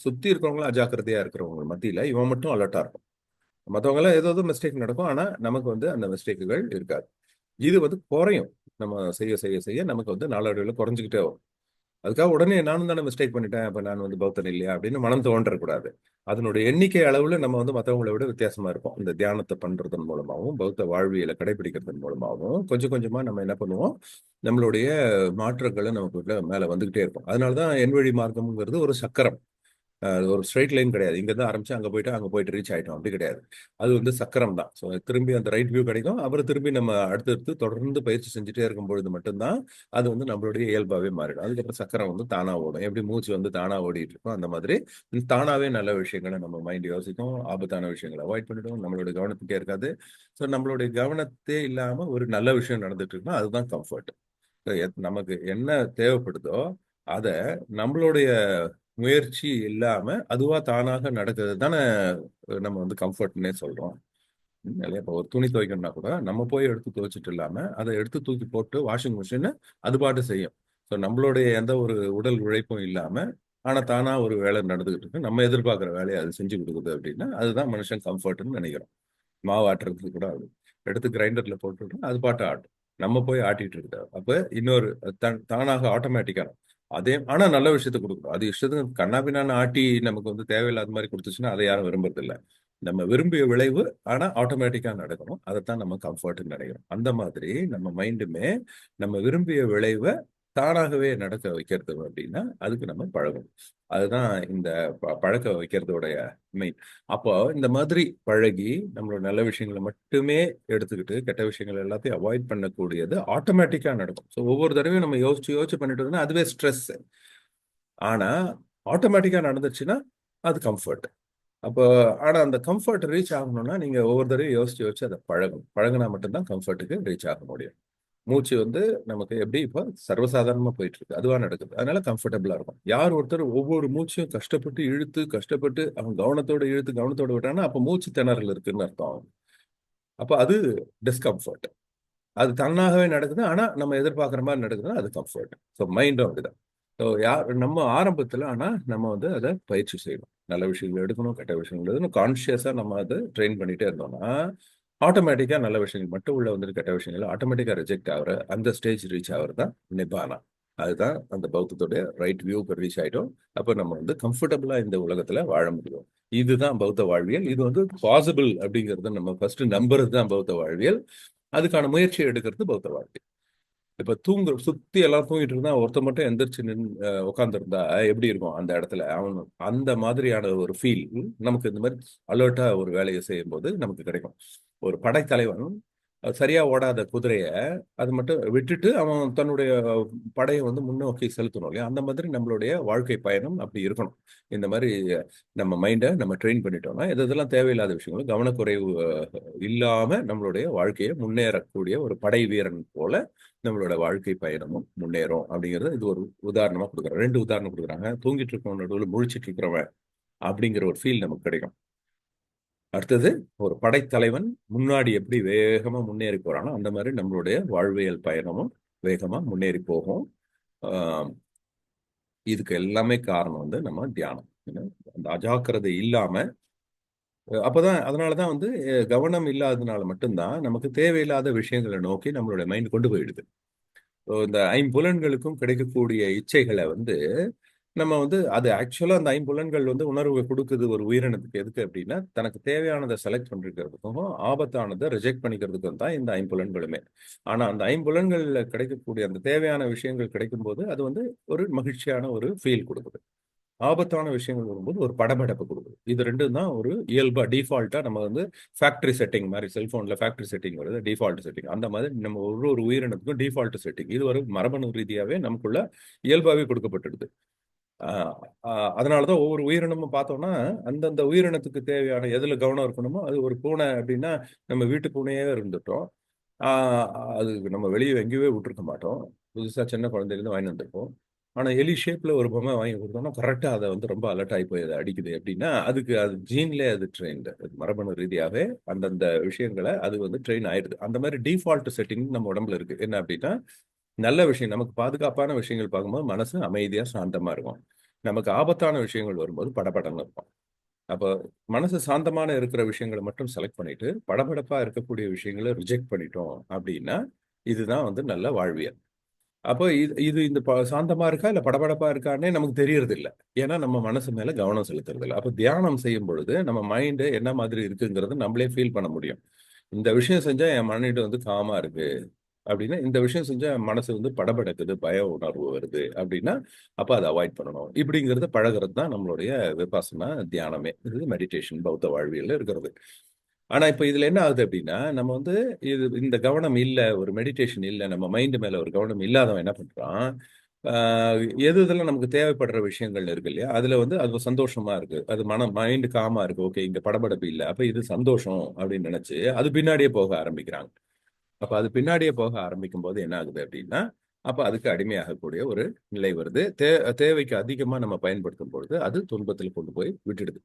சுத்தி இருக்கிறவங்களும் அஜாக்கிரதையா இருக்கிறவங்க மத்தியில இவன் மட்டும் அலர்ட்டா இருக்கும். மற்றவங்க எல்லாம் ஏதோ மிஸ்டேக் நடக்கும், ஆனா நமக்கு வந்து அந்த மிஸ்டேக்குகள் இருக்காது. இது வந்து குறையும். நம்ம செய்ய செய்ய செய்ய நமக்கு வந்து நாளடைவில் குறைஞ்சிக்கிட்டே வரும். அதுக்காக உடனே நானும் தானே மிஸ்டேக் பண்ணிட்டேன், அப்ப நான் வந்து பௌத்தன் இல்லையா அப்படின்னு மனம் தோன்றக்கூடாது. அதனுடைய எண்ணிக்கை அளவுல நம்ம வந்து மற்றவங்களை விட வித்தியாசமா இருப்போம். இந்த தியானத்தை பண்றதன் மூலமாகவும் பௌத்த வாழ்வியலை கடைபிடிக்கிறதன் மூலமாகவும் கொஞ்சம் கொஞ்சமா நம்ம என்ன பண்ணுவோம், நம்மளுடைய மாற்றங்களை நமக்கு மேல வந்துகிட்டே இருக்கும். அதனாலதான் எண் வழி மார்க்கம்ங்கிறது ஒரு சக்கரம். அது ஒரு ஸ்ட்ரைட் லைன் கிடையாது. இங்க இருந்து ஆரம்பிச்சு அங்க போயிட்டு ரீச் ஆயிட்டோம் அப்படி கிடையாது. அது வந்து சக்கரம் தான். ஸோ திரும்பி அந்த ரைட் வியூ கிடைக்கும், அப்புறம் திரும்பி நம்ம அடுத்தடுத்து தொடர்ந்து பயிற்சி செஞ்சுட்டே இருக்கும் பொழுது மட்டும்தான் அது வந்து நம்மளுடைய இயல்பாவே மாறிடும். அதுக்கப்புறம் சக்கரம் வந்து தானா ஓடும். எப்படி மூச்சு வந்து தானா ஓடிட்டு இருக்கும் அந்த மாதிரி தானாவே நல்ல விஷயங்களை நம்ம மைண்ட் யோசிக்கும், ஆபத்தான விஷயங்களை அவாய்ட் பண்ணிடும், நம்மளுடைய கவனத்துக்கே இருக்காது. ஸோ நம்மளுடைய கவனத்தே இல்லாம ஒரு நல்ல விஷயம் நடந்துட்டு இருக்குன்னா அதுதான் கம்ஃபர்ட். நமக்கு என்ன தேவைப்படுதோ அத நம்மளுடைய முயற்சி இல்லாம அதுவா தானாக நடக்கிறது தானே நம்ம வந்து கம்ஃபர்ட்னே சொல்றோம். இல்லையா? இப்போ ஒரு துணி துவைக்கணும்னா கூட நம்ம போய் எடுத்து துவைச்சிட்டு இல்லாம அதை எடுத்து தூக்கி போட்டு வாஷிங் மிஷின் அது பாட்டு செய்யும். ஸோ நம்மளுடைய எந்த ஒரு உடல் உழைப்பும் இல்லாம ஆனா தானா ஒரு வேலை நடந்துகிட்டு இருக்கு, நம்ம எதிர்பார்க்குற வேலையை அது செஞ்சு கொடுக்குது அப்படின்னா அதுதான் மனுஷன் கம்ஃபர்ட்னு நினைக்கிறோம். மாவாட்டுறதுக்கு கூட அது. எடுத்து கிரைண்டர்ல போட்டுட்டு அது பாட்டு ஆட்டும். நம்ம போய் ஆட்டிட்டு இருக்கோம். அப்ப இன்னொரு தானாக ஆட்டோமேட்டிக்கா அதே, ஆனா நல்ல விஷயத்த கொடுக்கணும். அது இஷ்டத்துக்கு கண்ணாபின்னான்னு ஆட்டி நமக்கு வந்து தேவையில்லாத மாதிரி கொடுத்துச்சுன்னா அதை யாரும் விரும்புறது இல்ல. நம்ம விரும்பிய விளைவு ஆனா ஆட்டோமேட்டிக்கா நடக்கணும். அதைத்தான் நம்ம கம்ஃபர்ட்னு நினைக்கிறோம். அந்த மாதிரி நம்ம மைண்டுமே நம்ம விரும்பிய விளைவை தானாகவே நடக்க வைக்கிறது அப்படின்னா அதுக்கு நம்ம பழகணும். அதுதான் இந்த பழக்க வைக்கிறதோடைய மெயின். அப்போ இந்த மாதிரி பழகி நம்மளோட நல்ல விஷயங்களை மட்டுமே எடுத்துக்கிட்டு கெட்ட விஷயங்கள் எல்லாத்தையும் அவாய்ட் பண்ணக்கூடியது ஆட்டோமேட்டிக்கா நடக்கும். ஸோ ஒவ்வொரு தடவையும் நம்ம யோசிச்சு யோசிச்சு பண்ணிட்டு இருந்தோம்னா அதுவே ஸ்ட்ரெஸ். ஆனா ஆட்டோமேட்டிக்கா நடந்துச்சுன்னா அது கம்ஃபர்ட். அப்போ ஆனா அந்த கம்ஃபர்ட் ரீச் ஆகணும்னா நீங்க ஒவ்வொரு தடவையும் யோசிச்சு யோசிச்சு அதை பழகணும். பழகினா மட்டும்தான் கம்ஃபர்ட்டுக்கு ரீச் ஆக முடியும். மூச்சு வந்து நமக்கு எப்படி இப்போ சர்வசாதாரணமா போயிட்டு இருக்கு, அதுவா நடக்குது. அதனால கம்ஃபர்டபுளா இருக்கும். யார் ஒருத்தர் ஒவ்வொரு மூச்சையும் கஷ்டப்பட்டு இழுத்து கஷ்டப்பட்டு அவன் கவனத்தோட இழுத்து கவனத்தோட விட்டான்னா அப்ப மூச்சு திணறல் இருக்குன்னு அர்த்தம் ஆகும். அப்ப அது டிஸ்கம்ஃபர்ட். அது தன்னாகவே நடக்குது. ஆனா நம்ம எதிர்பார்க்குற மாதிரி நடக்குதுன்னா அது கம்ஃபர்ட். ஸோ மைண்டும் அப்படிதான். ஸோ யார் நம்ம ஆரம்பத்தில் ஆனா நம்ம வந்து அதை பயிற்சி செய்யணும். நல்ல விஷயங்கள் எடுக்கணும், கெட்ட விஷயங்கள் எடுக்கணும். கான்ஷியஸா நம்ம அதை ட்ரெயின் பண்ணிட்டே இருந்தோம்னா ஆட்டோமேட்டிக்கா நல்ல விஷயங்கள் மட்டும் உள்ள வந்துட்டு கெட்ட விஷயங்கள் ஆட்டோமேட்டிக்கா ரிஜெக்ட் ஆகுற அந்த ஸ்டேஜ் ரீச் ஆகுறது தான் நிபானா. அதுதான் அந்த பௌத்தத்துடைய ரைட் வியூக்கு ரீச் ஆயிட்டோம். அப்ப நம்ம வந்து கம்ஃபர்டபுளா இந்த உலகத்துல வாழ முடியும். இதுதான் பௌத்த வாழ்வியல். இது வந்து பாசிபிள் அப்படிங்கறத நம்ம ஃபர்ஸ்ட் நம்புறது தான் பௌத்த வாழ்வியல். அதுக்கான முயற்சியை எடுக்கிறது பௌத்த வாழ்வியல். இப்ப சுத்தி எல்லாம் தூங்கிட்டு இருந்தா ஒருத்த மட்டும் எந்திரிச்சு நின்று உட்கார்ந்து இருந்தா எப்படி இருக்கும் அந்த இடத்துல அவன் அந்த மாதிரியான ஒரு ஃபீல் நமக்கு இந்த மாதிரி அலர்ட்டா ஒரு வேலையை செய்யும் போது நமக்கு கிடைக்கும். ஒரு படைத்தலைவன் சரியா ஓடாத குதிரைய அது மட்டும் விட்டுட்டு அவன் தன்னுடைய படையை வந்து முன்னோக்கி செலுத்தணும் இல்லையா? அந்த மாதிரி நம்மளுடைய வாழ்க்கை பயணம் அப்படி இருக்கணும். இந்த மாதிரி நம்ம மைண்டை நம்ம ட்ரெயின் பண்ணிட்டோம்னா இதெல்லாம் தேவையில்லாத விஷயங்களும் கவனக்குறைவு இல்லாம நம்மளுடைய வாழ்க்கையை முன்னேறக்கூடிய ஒரு படை வீரன் போல நம்மளோட வாழ்க்கை பயணமும் முன்னேறும் அப்படிங்கறது இது ஒரு உதாரணமா கொடுக்குறேன். ரெண்டு உதாரணம் கொடுக்குறாங்க. தூங்கிட்டு இருக்கவன் நடுவில் முழிச்சிட்டு இருக்கிறவன் அப்படிங்கிற ஒரு ஃபீல் நமக்கு கிடைக்கும். அடுத்தது ஒரு படைத்தலைவன் முன்னாடி எப்படி வேகமா முன்னேறி போறானோ அந்த மாதிரி நம்மளுடைய வாழ்வியல் பயணமும் வேகமா முன்னேறி போகும். ஆஹ் இதுக்கு எல்லாமே காரணம் வந்து நம்ம தியானம். அந்த அஜாக்கிரதை இல்லாம அப்பதான் அதனாலதான் வந்து கவனம் இல்லாததுனால மட்டும்தான் நமக்கு தேவையில்லாத விஷயங்களை நோக்கி நம்மளுடைய மைண்ட் கொண்டு போயிடுது. இந்த ஐம்புலன்களுக்கும் கிடைக்கக்கூடிய இச்சைகளை வந்து நம்ம வந்து அது ஆக்சுவலா அந்த ஐம்புலன்கள் வந்து உணர்வை கொடுக்குது ஒரு உயிரினத்துக்கு. எதுக்கு அப்படின்னா தனக்கு தேவையானதை செலக்ட் பண்ணிருக்கிறதுக்கும் ஆபத்தானதை ரிஜெக்ட் பண்ணிக்கிறதுக்கும் தான் இந்த ஐம்புலன்களுமே. ஆனா அந்த ஐம்புலன்கள்ல கிடைக்கக்கூடிய அந்த தேவையான விஷயங்கள் கிடைக்கும் போது அது வந்து ஒரு மகிழ்ச்சியான ஒரு ஃபீல் கொடுக்குது. ஆபத்தான விஷயங்கள் வரும்போது ஒரு படபடப்பு கொடுக்குது. இது ரெண்டும் தான் ஒரு இயல்பா டிஃபால்ட்டா நம்ம வந்து ஃபேக்டரி செட்டிங் மாதிரி செல்போன்ல ஃபேக்டரி செட்டிங் வருது, டிஃபால்ட் செட்டிங் அந்த மாதிரி நம்ம ஒரு உயிரினத்துக்கும் டிஃபால்ட் செட்டிங் இது ஒரு மரபணு ரீதியாவே நமக்குள்ள இயல்பாவே கொடுக்கப்பட்டிருது. அதனாலதான் ஒவ்வொரு உயிரினமும் பார்த்தோம்னா அந்தந்த உயிரினத்துக்கு தேவையான எதுல கவனம் இருக்கணுமோ அது ஒரு பூனை அப்படின்னா நம்ம வீட்டு பூனையே இருந்துட்டோம். ஆஹ் அது நம்ம வெளியே எங்கேயுமே விட்டுருக்க மாட்டோம். புதுசா சின்ன குழந்தையிலேருந்து வாங்கி வந்திருப்போம். ஆனா எலி ஷேப்ல ஒரு பொம்மை வாங்கி கொடுத்தோம்னா கரெக்டா அதை வந்து ரொம்ப அலர்ட் ஆகி போய் அதை அடிக்குது அப்படின்னா அதுக்கு அது ஜீன்ல அது ட்ரெயின்டு மரபணு ரீதியாவே அந்தந்த விஷயங்களை அது வந்து ட்ரெயின் ஆயிடுது. அந்த மாதிரி டிஃபால்ட் செட்டிங் நம்ம உடம்புல இருக்கு. என்ன அப்படின்னா நல்ல விஷயம் நமக்கு பாதுகாப்பான விஷயங்கள் பார்க்கும்போது மனசு அமைதியா சாந்தமா இருக்கும். நமக்கு ஆபத்தான விஷயங்கள் வரும்போது படபடன்னு இருக்கும். அப்போ மனசு சாந்தமான இருக்கிற விஷயங்களை மட்டும் செலக்ட் பண்ணிட்டு படபடப்பா இருக்கக்கூடிய விஷயங்களை ரிஜெக்ட் பண்ணிட்டோம் அப்படின்னா இதுதான் வந்து நல்ல வாழ்வியல். அப்போ இது இது இந்த சாந்தமா இருக்கா இல்ல படபடப்பா இருக்கான்னே நமக்கு தெரியறது இல்ல. ஏன்னா நம்ம மனசு மேல கவனம் செலுத்துறது இல்லை. அப்போ தியானம் செய்யும் பொழுது நம்ம மைண்டு என்ன மாதிரி இருக்குங்கிறத நம்மளே ஃபீல் பண்ண முடியும். இந்த விஷயம் செஞ்சா என் மைண்ட் வந்து காமா இருக்கு அப்படின்னா இந்த விஷயம் செஞ்சா மனசு வந்து படபடக்குது, பய உணர்வு வருது அப்படின்னா அப்ப அதை அவாய்ட் பண்ணணும். இப்படிங்கிறத பழகிறது தான் நம்மளுடைய விபாசனா தியானமே. இது மெடிடேஷன் பௌத்த வாழ்வியல்ல இருக்கிறது. ஆனா இப்ப இதுல என்ன ஆகுது அப்படின்னா நம்ம வந்து இந்த கவனம் இல்ல, ஒரு மெடிடேஷன் இல்ல, நம்ம மைண்ட் மேல ஒரு கவனம் இல்லாதவன் என்ன பண்றான், எது இதெல்லாம் நமக்கு தேவைப்படுற விஷயங்கள் இருக்கு இல்லையா அதுல வந்து அது சந்தோஷமா இருக்கு, அது மைண்ட் காமா இருக்கு, ஓகே இங்க படபடப்பு இல்ல, அப்ப இது சந்தோஷம் அப்படின்னு நினைச்சு அது பின்னாடியே போக ஆரம்பிக்கிறாங்க. அப்ப அது பின்னாடியே போக ஆரம்பிக்கும் போது என்ன ஆகுது அப்படின்னா அப்ப அதுக்கு அடிமையாகக்கூடிய ஒரு நிலை வருது. தேவைக்கு அதிகமா நம்ம பயன்படுத்தும் பொழுது அது துன்பத்தில் கொண்டு போய் விட்டுடுது.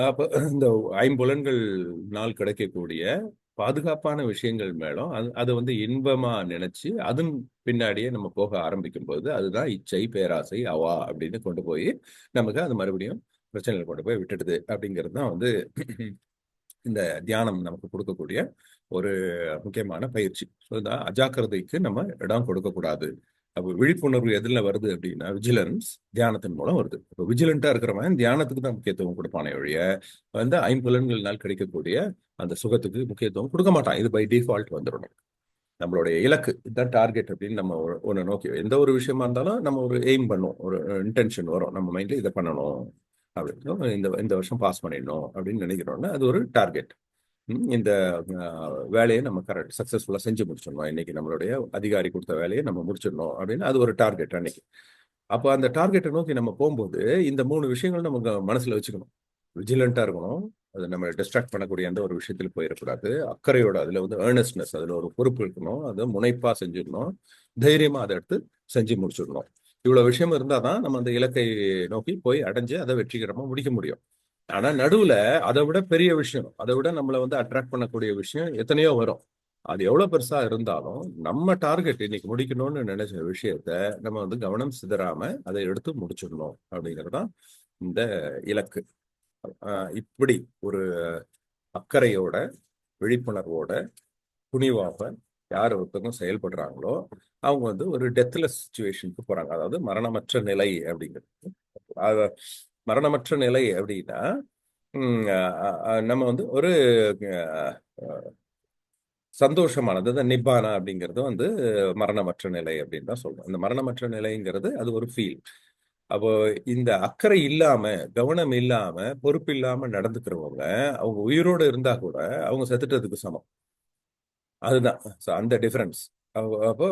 அப்ப இந்த ஐம்புலன்கள்னால் கிடைக்கக்கூடிய பாதுகாப்பான விஷயங்கள் மேலும் அது வந்து இன்பமா நினைச்சு அதன் பின்னாடியே நம்ம போக ஆரம்பிக்கும் போது அதுதான் இச்சை, பேராசை, அவா அப்படின்னு கொண்டு போய் நமக்கு அது மறுபடியும் பிரச்சனைகள் கொண்டு போய் விட்டுடுது. அப்படிங்கிறது தான் வந்து இந்த தியானம் நமக்கு கொடுக்கக்கூடிய ஒரு முக்கியமான பயிற்சி. ஸோ இந்த அஜாக்கிரதைக்கு நம்ம இடம் கொடுக்கக்கூடாது. அப்போ விழிப்புணர்வு எதுல வருது அப்படின்னா விஜிலன்ஸ் தியானத்தின் மூலம் வருது. இப்போ விஜிலண்டா இருக்கிறவன் தியானத்துக்கு தான் முக்கியத்துவம் கொடுப்பானே ஒழிய வந்து ஐம்புலன்கள்னால் கிடைக்கக்கூடிய அந்த சுகத்துக்கு முக்கியத்துவம் கொடுக்க மாட்டான். இது பை டிஃபால்ட் வந்துடும். நம்மளுடைய இலக்கு இதுதான் டார்கெட் அப்படின்னு நம்ம ஒன்று நோக்கி எந்த ஒரு விஷயமா இருந்தாலும் நம்ம ஒரு எய்ம் பண்ணுவோம், ஒரு இன்டென்ஷன் வரும் நம்ம மைண்ட்ல, இதை பண்ணணும் அப்படின்னு, இந்த இந்த வருஷம் பாஸ் பண்ணிடணும் அப்படின்னு நினைக்கிறோம்னா அது ஒரு டார்கெட். இந்த வேலையை நம்ம கரெக்ட் சக்ஸஸ்ஃபுல்லாக செஞ்சு முடிச்சிடணும், இன்னைக்கு நம்மளுடைய அதிகாரி கொடுத்த வேலையை நம்ம முடிச்சிடணும் அப்படின்னு அது ஒரு டார்கெட் அன்னைக்கு. அப்போ அந்த டார்கெட்டை நோக்கி நம்ம போகும்போது இந்த 3 விஷயங்கள் நமக்கு மனசுல வச்சுக்கணும். விஜிலண்டா இருக்கணும், அது நம்ம டிஸ்ட்ராக்ட் பண்ணக்கூடிய எந்த ஒரு விஷயத்துல போயிடக்கூடாது. அக்கறையோட அதுல வந்து ஏர்னஸ்ட்னஸ், அதுல ஒரு பொறுப்பு இருக்கணும், அதை முனைப்பா செஞ்சிடணும், தைரியமா அதை எடுத்து செஞ்சு முடிச்சிடணும். இவ்வளவு விஷயம் இருந்தாதான் நம்ம அந்த இலக்கை நோக்கி போய் அடைஞ்சு அதை வெற்றிகரமா முடிக்க முடியும். ஆனா நடுவுல அதை விட பெரிய விஷயம், அதை விட நம்மளை வந்து அட்ராக்ட் பண்ணக்கூடிய விஷயம் எத்தனையோ வரும். அது எவ்வளவு பெருசா இருந்தாலும் நம்ம டார்கெட் இன்னைக்கு முடிக்கணும்னு நினைச்ச விஷயத்த நம்ம வந்து கவனம் சிதறாம அதை எடுத்து முடிச்சிடணும் அப்படிங்கறதுதான் இந்த இலக்கு. இப்படி ஒரு அக்கறையோட விழிப்புணர்வோட துணிவாக யார் ஒருத்தவங்க செயல்படுறாங்களோ அவங்க வந்து ஒரு டெத்லெஸ் சுச்சுவேஷனுக்கு போறாங்க. அதாவது மரணமற்ற நிலை அப்படிங்கிறது. மரணமற்ற நிலை அப்படின்னா நம்ம வந்து ஒரு சந்தோஷமானது, அந்த நிப்பானா அப்படிங்கிறது வந்து மரணமற்ற நிலை அப்படின்னு தான் சொல்றோம். இந்த மரணமற்ற நிலைங்கிறது அது ஒரு ஃபீல். அப்போ இந்த அக்கறை இல்லாம, கவனம் இல்லாம, பொறுப்பு இல்லாம நடந்துக்கிறவங்க அவங்க உயிரோடு இருந்தா கூட அவங்க செத்துட்டதுக்கு சமம். அதுதான் அந்த டிஃபரன்ஸ். அப்போ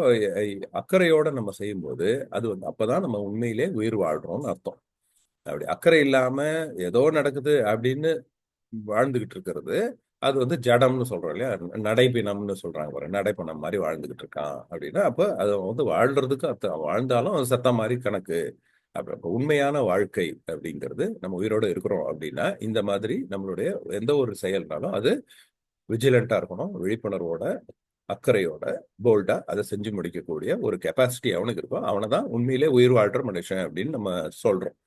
அக்கறையோட நம்ம செய்யும்போது அது வந்து அப்பதான் நம்ம உண்மையிலே உயிர் வாழ்றோம்னு அர்த்தம். அப்படி அக்கறை இல்லாம ஏதோ நடக்குது அப்படின்னு வாழ்ந்துகிட்டு இருக்கிறது அது வந்து ஜடம்னு சொல்றோம் இல்லையா, நடைப்பிணம்னு சொல்றாங்க பாரு, நடைப்பணம் மாதிரி வாழ்ந்துகிட்டு இருக்கான் அப்படின்னா அப்ப அது வந்து வாழ்றதுக்கு வாழ்ந்தாலும் அது சத்தம் மாதிரி கணக்கு. அப்ப உண்மையான வாழ்க்கை அப்படிங்கிறது நம்ம உயிரோட இருக்கிறோம் அப்படின்னா இந்த மாதிரி நம்மளுடைய எந்த ஒரு செயல்னாலும் அது விஜிலண்டா இருக்கணும், விழிப்புணர்வோட அக்கறையோட போல்டா அதை செஞ்சு முடிக்கக்கூடிய ஒரு கெப்பாசிட்டி அவனுக்கு இருக்கும். அவனை தான் உண்மையிலே உயிர் வாழ்ற மனுஷன் அப்படின்னு நம்ம சொல்றோம்.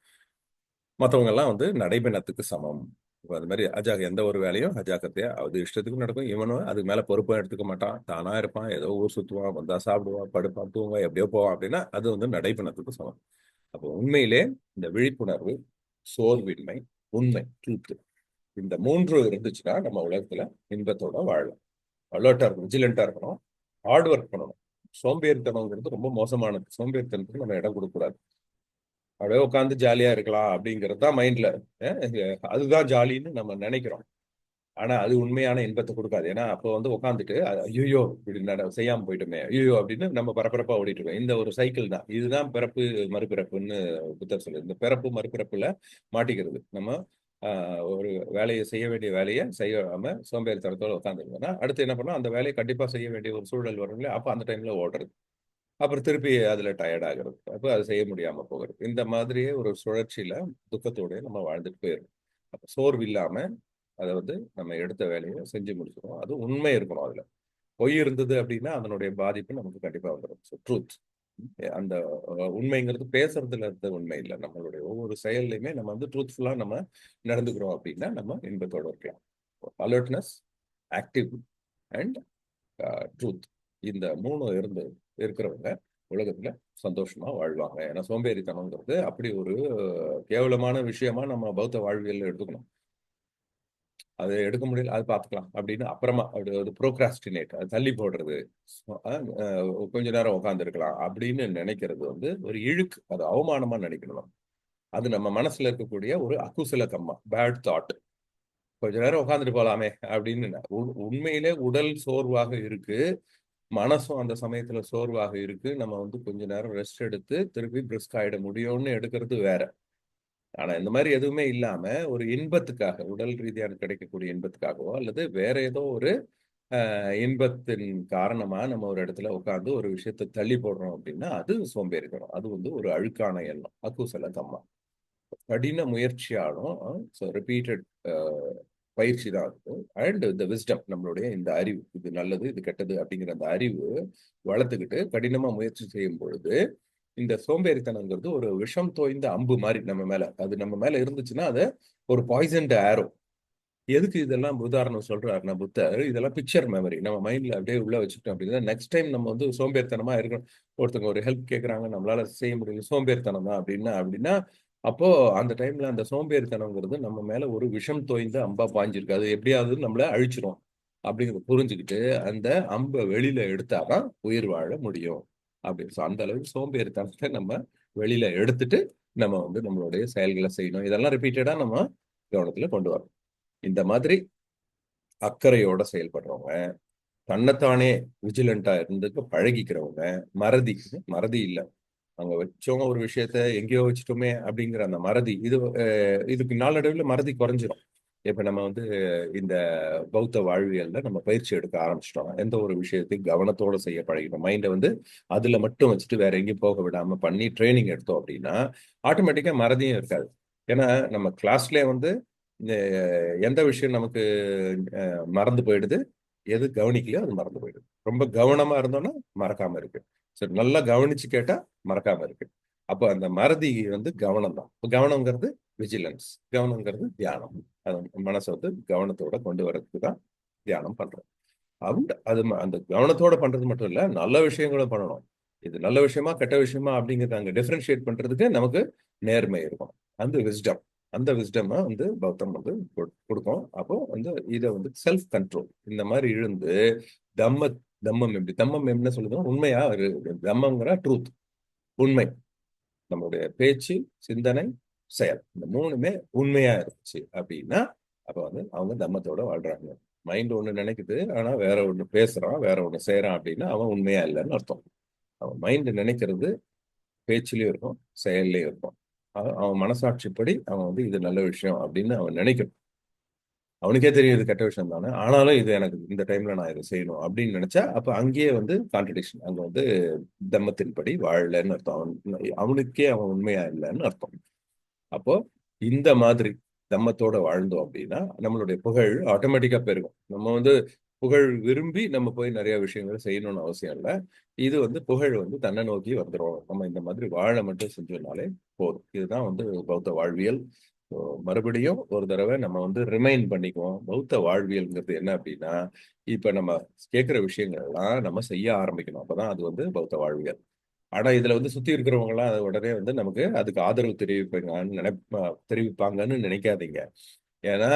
மற்றவங்க எல்லாம் வந்து நடைபெணத்துக்கு சமம். அது மாதிரி எந்த ஒரு வேலையும் அஜாக்கிரதையா அது இஷ்டத்துக்கு நடக்கும். இவனும் அதுக்கு மேல பொறுப்பும் எடுத்துக்க மாட்டான், தானா இருப்பான், ஏதோ ஊர் சுத்துவான், வந்தா சாப்பிடுவான், படுப்பான், தூங்குவான், எப்படியோ போவான் அப்படின்னா அது வந்து நடைபெணத்துக்கு சமம். அப்போ உண்மையிலே இந்த விழிப்புணர்வு, சோர்வின்மை, உண்மை, ட்ரூத், இந்த 3 இருந்துச்சுன்னா நம்ம உலகத்துல இன்பத்தோட வாழலாம். அலர்ட்டா இருக்கணும், விஜிலண்டா இருக்கணும், ஹார்ட் ஒர்க் பண்ணணும். சோம்பேறித்தனம்ங்கிறது ரொம்ப மோசமானது. சோம்பேறித்தனத்துக்கு நம்ம இடம் கொடுக்க கூடாது. அப்படியே உட்காந்து ஜாலியா இருக்கலாம் அப்படிங்கிறது தான் மைண்ட்ல, அதுதான் ஜாலின்னு நம்ம நினைக்கிறோம். ஆனா அது உண்மையான இன்பத்தை கொடுக்காது. ஏன்னா அப்போ வந்து உட்காந்துட்டு ஐயோ இப்படி செய்யாம போயிட்டோமே, ஐயோ அப்படின்னு நம்ம பரபரப்பா ஓடிட்டு இருக்கோம். இந்த ஒரு சைக்கிள் தான், இதுதான் பிறப்பு மறுபிறப்புன்னு புத்தர் சொல்லு. இந்த பிறப்பு மறுபிறப்புல மாட்டிக்கிறது நம்ம. ஒரு வேலையை செய்ய வேண்டிய வேலையை செய்யாம சோம்பேறித்தனத்தோட உட்காந்துருந்தோம்னா அடுத்து என்ன பண்ணோம், அந்த வேலையை கண்டிப்பா செய்ய வேண்டிய ஒரு சூழல் வரும் இல்லையா, அப்போ அந்த டைம்ல ஓடுறது, அப்புறம் திருப்பி அதுல டயர்ட் ஆகுறது, அப்போ அது செய்ய முடியாம போகிறது. இந்த மாதிரியே ஒரு சுழற்சியில துக்கத்தோடய நம்ம வாழ்ந்துட்டு போயிடும். அப்போ சோர்வு இல்லாம அதை வந்து நம்ம எடுத்த வேலையை செஞ்சு முடிச்சிடும். அது உண்மை இருக்கணும். அதுல பொய் இருந்தது அப்படின்னா அதனுடைய பாதிப்பு நமக்கு கண்டிப்பா வந்துடும். ஸோ ட்ரூத், அந்த உண்மைங்கிறது பேசுறதுல இருந்த உண்மை இல்லை. நம்மளுடைய ஒவ்வொரு செயல்லையுமே நம்ம வந்து ட்ரூத்ஃபுல்லா நம்ம நடந்துக்கிறோம் அப்படின்னா நம்ம இன்பத்தோட இருக்கலாம். அலர்ட்னஸ், ஆக்டிவ் அண்ட் ட்ரூத், இந்த 3 இருக்கிறவங்க உலகத்துல சந்தோஷமா வாழ்வாங்க. ஏன்னா சோம்பேறித்தனம்ங்கிறது அப்படி ஒரு கேவலமான விஷயமா நம்ம பௌத்த வாழ்வியல் எடுத்துக்கணும். அது எடுக்க முடியல, அது பார்த்துக்கலாம் அப்படின்னு அப்புறமா அது ப்ரோக்ராஸ்டினேட், அது தள்ளி போடுறது, கொஞ்ச நேரம் உட்காந்துருக்கலாம் அப்படின்னு நினைக்கிறது வந்து ஒரு இழுக்கு, அது அவமானமா நினைக்கணும். அது நம்ம மனசுல இருக்கக்கூடிய ஒரு அகுசல கம்மா, பேட் தாட். கொஞ்ச நேரம் உட்காந்துட்டு போலாமே அப்படின்னு. உண்மையிலே உடல் சோர்வாக இருக்கு, மனசும் அந்த சமயத்துல சோர்வாக இருக்கு, நம்ம வந்து கொஞ்ச நேரம் ரெஸ்ட் எடுத்து திருப்பி பிரிஸ்க் ஆயிட முடியும்னு எடுக்கிறது வேற. ஆனா இந்த மாதிரி எதுவுமே இல்லாம ஒரு இன்பத்துக்காக, உடல் ரீதியாக கிடைக்கக்கூடிய இன்பத்துக்காகவோ அல்லது வேற ஏதோ ஒரு இன்பத்தின் காரணமா நம்ம ஒரு இடத்துல உட்காந்து ஒரு விஷயத்தை தள்ளி போடுறோம் அப்படின்னா அது சோம்பேறித்தனம். அது வந்து ஒரு அழுக்கான எண்ணம், அக்குசல கம்மா. கடின முயற்சியாலும் ரிப்பீட்டட் பயிற்சி தான் இருக்கும். அண்ட் இந்த விஸ்டம், நம்மளுடைய இந்த அறிவு, இது நல்லது இது கெட்டது அப்படிங்கிற அந்த அறிவு வளர்த்துக்கிட்டு கடினமா முயற்சி செய்யும் பொழுது இந்த சோம்பேறித்தனங்கிறது ஒரு விஷம் தோய்ந்த அம்பு மாதிரி நம்ம மேல, அது நம்ம மேல இருந்துச்சுன்னா அது ஒரு பாய்சன்ட் ஆரோ. எதுக்கு இதெல்லாம் உதாரணம் சொல்றாருன்னா புத்தர், இதெல்லாம் பிக்சர் மெமரி நம்ம மைண்ட்ல அப்படியே உள்ள வச்சுக்கிட்டோம் அப்படின்னா நெக்ஸ்ட் டைம் நம்ம வந்து சோம்பேறித்தனமா இருக்கணும். ஒருத்தவங்க ஒரு ஹெல்ப் கேட்கறாங்க, நம்மளால செய்ய முடியல, சோம்பேறித்தனம் தான் அப்படின்னா அப்படின்னா அப்போ அந்த டைம்ல அந்த சோம்பேறித்தனங்கிறது நம்ம மேல ஒரு விஷம் தோய்ந்து அம்பா பாஞ்சிருக்கு, அது எப்படியாவது நம்மள அழிச்சிரும் அப்படிங்கிறத புரிஞ்சுக்கிட்டு அந்த அம்பை வெளியில எடுத்தாதான் உயிர் வாழ முடியும் அப்படின்னு. So, அந்த அளவுக்கு சோம்பேறித்தனத்தை நம்ம வெளியில எடுத்துட்டு நம்ம வந்து நம்மளுடைய செயல்களை செய்யணும். இதெல்லாம் ரிப்பீட்டடா நம்ம கவனத்துல கொண்டு வரணும். இந்த மாதிரி அக்கறையோட செயல்படுறவங்க, தன்னைத்தானே விஜிலண்டா இருந்துக்கு பழகிக்கிறவங்க, மறதி மறதி இல்ல, அங்க வச்சோம் ஒரு விஷயத்த எங்கேயோ வச்சுட்டோமே அப்படிங்கிற அந்த மறதி, இதுக்கு நாளடைவில் மறதி குறைஞ்சிரும். இப்ப நம்ம வந்து இந்த பௌத்த வாழ்வியல்ல நம்ம பயிற்சி எடுக்க ஆரம்பிச்சிட்டோம், எந்த ஒரு விஷயத்தையும் கவனத்தோட செய்ய பழகிட்டோம், மைண்டை வந்து அதுல மட்டும் வச்சுட்டு வேற எங்கேயும் போக விடாம பண்ணி ட்ரைனிங் எடுத்தோம் அப்படின்னா ஆட்டோமேட்டிக்கா மறதியும் இருக்காது. ஏன்னா நம்ம கிளாஸ்லயே வந்து எந்த விஷயம் நமக்கு மறந்து போயிடுது, எது கவனிக்கலையோ அது மறந்து போயிடுது. ரொம்ப கவனமா இருந்தோம்னா மறக்காம இருக்கு, சரி நல்லா கவனிச்சு கேட்டா மறக்காம இருக்கு. அப்போ அந்த மறதி வந்து கவனம் தான். கவனம்ங்கிறது விஜிலன்ஸ், கவனம்ங்கிறது தியானம். அது மனசை வந்து கவனத்தோட கொண்டு வர்றதுக்கு தான் தியானம் பண்றோம். அது அந்த கவனத்தோட பண்றது மட்டும் இல்ல, நல்ல விஷயங்களும் பண்ணணும். இது நல்ல விஷயமா கெட்ட விஷயமா அப்படிங்கிறத அங்க டிஃபரன்ஷியேட் பண்றதுக்கு நமக்கு நேர்மை இருக்கும், அந்த விஸ்டம். அந்த விஸ்டம் வந்து பௌத்தம் வந்து கொடுக்கும். அப்போ வந்து இதை வந்து செல்ஃப் கண்ட்ரோல் இந்த மாதிரி இழுந்து தம்ம தம்மம் எப்படி தம்மம் என்ன சொல்லுதோ உண்மையா தம்மங்கிற ட்ரூத், உண்மை. நம்மளுடைய பேச்சு, சிந்தனை, செயல் இந்த மூணுமே உண்மையா இருந்துச்சு அப்படின்னா அப்ப வந்து அவங்க தம்மத்தோட வாழ்றாங்க. மைண்ட் ஒண்ணு நினைக்குது ஆனா வேற ஒண்ணு பேசுறான், வேற ஒண்ணு செய்யறான் அப்படின்னா அவன் உண்மையா இல்லைன்னு அர்த்தம். அவன் மைண்ட் நினைக்கிறது பேச்சுலயும் இருக்கும், செயல்லயும் இருக்கும். அவன் மனசாட்சிப்படி அவன் வந்து இது நல்ல விஷயம் அப்படின்னு அவன் நினைக்கணும். அவனுக்கே தெரியும் இது கெட்ட விஷயம் தானே, ஆனாலும் இது எனக்கு இந்த டைம்ல நான் இதை செய்யணும் அப்படின்னு நினைச்சா அப்ப அங்கேயே வந்து கான்ட்ரடிக்ஷன், அங்க வந்து தம்மத்தின்படி வாழலன்னு அர்த்தம். அவனுக்கே அவன் உண்மையா இல்லைன்னு அர்த்தம். அப்போ இந்த மாதிரி தம்மத்தோட வாழ்ந்தோம் அப்படின்னா நம்மளுடைய புகழ் ஆட்டோமேட்டிக்கா பெருகும். நம்ம வந்து புகழ் விரும்பி நம்ம போய் நிறைய விஷயங்கள் செய்யணும்னு அவசியம் இல்லை. இது வந்து புகழ் வந்து தன்னை நோக்கி வந்துடும், நம்ம இந்த மாதிரி வாழ மட்டும் செஞ்சோம்னாலே போதும். இதுதான் வந்து பௌத்த வாழ்வியல். So, மறுபடியும் ஒரு தடவை நம்ம வந்து ரிமைண்ட் பண்ணிக்குவோம், பௌத்த வாழ்வியல்ங்கிறது என்ன அப்படின்னா இப்ப நம்ம கேட்கிற விஷயங்கள் எல்லாம் நம்ம செய்ய ஆரம்பிக்கணும், அப்பதான் அது வந்து பௌத்த வாழ்வியல். ஆனா இதுல வந்து சுத்தி இருக்கிறவங்க எல்லாம் அது உடனே வந்து நமக்கு அதுக்கு ஆதரவு தெரிவிப்பாங்கன்னு நினைக்காதீங்க. ஏன்னா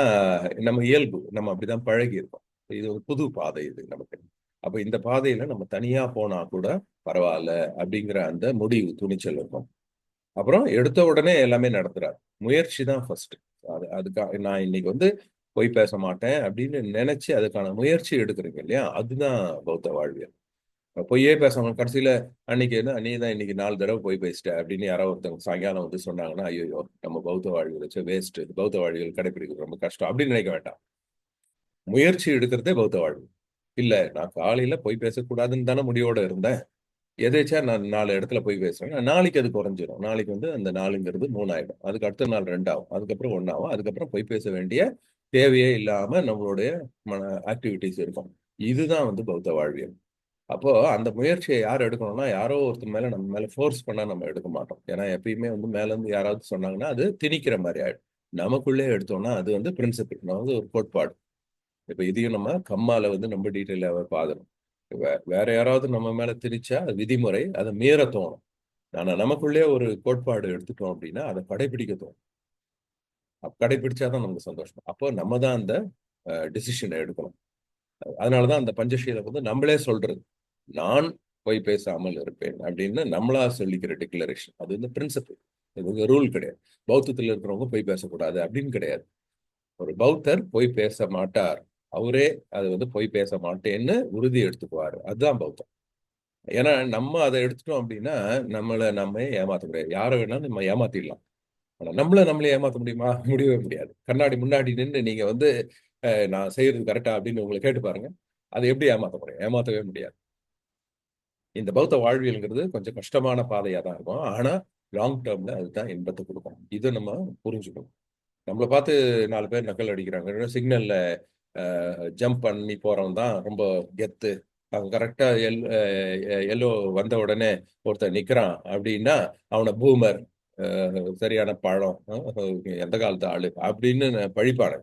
நம்ம இயல்பு, நம்ம அப்படிதான் பழகி இருக்கோம். இது ஒரு புது பாதை இது நமக்கு. அப்ப இந்த பாதையில நம்ம தனியா போனா கூட பரவாயில்ல அப்படிங்கிற அந்த முடிவு துணிச்சல் இருக்கும். அப்புறம் எடுத்த உடனே எல்லாமே நடத்துறாரு, முயற்சி தான் ஃபர்ஸ்ட். அதுக்காக நான் இன்னைக்கு வந்து பொய் பேச மாட்டேன் அப்படின்னு நினைச்சு அதுக்கான முயற்சி எடுக்கிறீங்க இல்லையா, அதுதான் பௌத்த வாழ்வியல். பொய்யே பேசாம கடைசியில அன்னைக்கு என்ன நீ தான் இன்னைக்கு 4 தடவை பொய் பேசிட்ட அப்படின்னு யாராவது ஒருத்தவங்க சாயங்காலம் வந்து சொன்னாங்கன்னா ஐயோ நம்ம பௌத்த வாழ்வியல் வச்சு வேஸ்ட், பௌத்த வாழ்வியல் கடைபிடிக்கிறது ரொம்ப கஷ்டம் அப்படின்னு நினைக்க வேண்டாம். முயற்சி எடுக்கிறதே பௌத்த வாழ்வு. இல்ல நான் காலையில பொய் பேசக்கூடாதுன்னு தானே முடிவோட இருந்தேன், எதேச்சா நான் 4 இடத்துல போய் பேசுறேன், நாளைக்கு அது குறைஞ்சிரும். நாளைக்கு வந்து அந்த 4ங்கிறது 3 ஆயிடும், அதுக்கு அடுத்த நாள் 2 ஆகும், அதுக்கப்புறம் 1 ஆகும், அதுக்கப்புறம் பொய் பேச வேண்டிய தேவையே இல்லாம நம்மளுடைய ஆக்டிவிட்டிஸ் இருக்கும். இதுதான் வந்து பௌத்த வாழ்வியல். அப்போ அந்த முயற்சியை யார் எடுக்கணும்னா யாரோ ஒருத்தர் மேல நம்ம மேல ஃபோர்ஸ் பண்ணா நம்ம எடுக்க மாட்டோம். ஏன்னா எப்பயுமே வந்து மேல இருந்து யாராவது சொன்னாங்கன்னா அது திணிக்கிற மாதிரி ஆயிடும். நமக்குள்ளே எடுத்தோம்னா அது வந்து பிரின்சிபிள், நம்ம வந்து ஒரு கோட்பாடு. இப்ப இதையும் நம்ம கம்மால வந்து நம்ம டீட்டெயிலாக பாதணும். வேற யாராவது நம்ம மேல திணிச்சா அது விதிமுறை, அதை மீற தோணும். ஆனா நமக்குள்ளே ஒரு கோட்பாடு எடுத்துட்டோம் அப்படின்னா அதை கடைபிடிக்க தோணும். கடைபிடிச்சாதான் நமக்கு சந்தோஷம். அப்போ நம்ம தான் அந்த டிசிஷனை எடுக்கணும். அதனாலதான் அந்த பஞ்சசீலம் வந்து நம்மளே சொல்றது, நான் பொய் பேசாமல் இருப்பேன் அப்படின்னு நம்மளா சொல்லிக்கிற டிக்ளரேஷன், அது வந்து பிரின்சிபல். இது வந்து ரூல் கிடையாது. பௌத்தத்தில் இருக்கிறவங்க பொய் பேசக்கூடாது அப்படின்னு கிடையாது. ஒரு பௌத்தர் பொய் பேச மாட்டார், அவரே அது வந்து பொய் பேச மாட்டேன்னு உறுதி எடுத்துக்குவாரு, அதுதான் பௌத்தம். ஏன்னா நம்ம அதை எடுத்துட்டோம் அப்படின்னா நம்ம ஏமாத்த முடியாது, யாரை வேணாலும் நம்ம ஏமாத்திடலாம். ஆனா நம்மளே ஏமாத்த முடியுமா? முடியவே முடியாது. கண்ணாடி முன்னாடி நின்று நீங்க வந்து நான் செய்யறது கரெக்டா அப்படின்னு உங்களை கேட்டு பாருங்க, அதை எப்படி ஏமாத்த முடியும்? ஏமாத்தவே முடியாது. இந்த பௌத்த வாழ்வியல்ங்கிறது கொஞ்சம் கஷ்டமான பாதையா தான் இருக்கும், ஆனா லாங் டேர்ம்ல அதுதான் இன்பத்தை கொடுக்கும். இதை நம்ம புரிஞ்சுக்கணும். நம்மளை பார்த்து 4 பேர் நக்கல் அடிக்கிறாங்க, சிக்னல்ல ஜம்ப் பண்ணி போறவன் தான் ரொம்ப கெத்து, அவன் கரெக்டா எல்லோ வந்த உடனே ஒருத்தன் நிக்கிறான் அப்படின்னா அவனை பூமர், சரியான பழம், எந்த காலத்து ஆளு அப்படின்னு பழிப்பானு.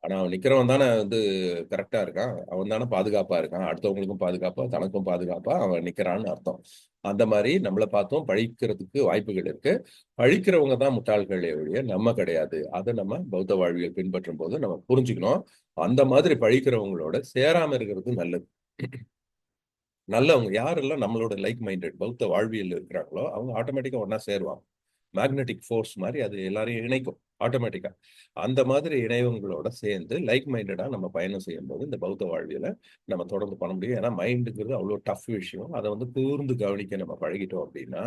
ஆனா அவன் நிக்கிறவன் தானே வந்து கரெக்டா இருக்கான், அவன் தானே பாதுகாப்பா இருக்கான், அடுத்தவங்களுக்கும் பாதுகாப்பா தனக்கும் பாதுகாப்பா அவன் நிக்கிறான்னு அர்த்தம். அந்த மாதிரி நம்மளை பார்த்தும் பழிக்கிறதுக்கு வாய்ப்புகள் இருக்கு. பழிக்கிறவங்க தான் முட்டாள்களே ஒழிய நம்ம கிடையாது. அதை நம்ம பௌத்த வாழ்வியல் பின்பற்றும் போது நம்ம புரிஞ்சுக்கணும். அந்த மாதிரி பழிக்கிறவங்களோட சேராம இருக்கிறது நல்லது. நல்லவங்க யாரெல்லாம் நம்மளோட லைக் மைண்டட் பௌத்த வாழ்வியல் இருக்கிறாங்களோ அவங்க ஆட்டோமேட்டிக்கா ஒன்னா சேருவாங்க. மேக்னெட்டிக் ஃபோர்ஸ் மாதிரி அது எல்லாரையும் இணைக்கும் ஆட்டோமேட்டிக்கா. அந்த மாதிரி இணையவங்களோட சேர்ந்து லைக் மைண்டடா நம்ம பயணம் செய்யும் போது இந்த பௌத்த வாழ்வியலை நம்ம தொடர்ந்து பண்ண முடியும். ஏன்னா மைண்டுங்கிறது அவ்வளோ டஃப் விஷயம். அதை வந்து கூர்ந்து கவனிக்க நம்ம பழகிட்டோம் அப்படின்னா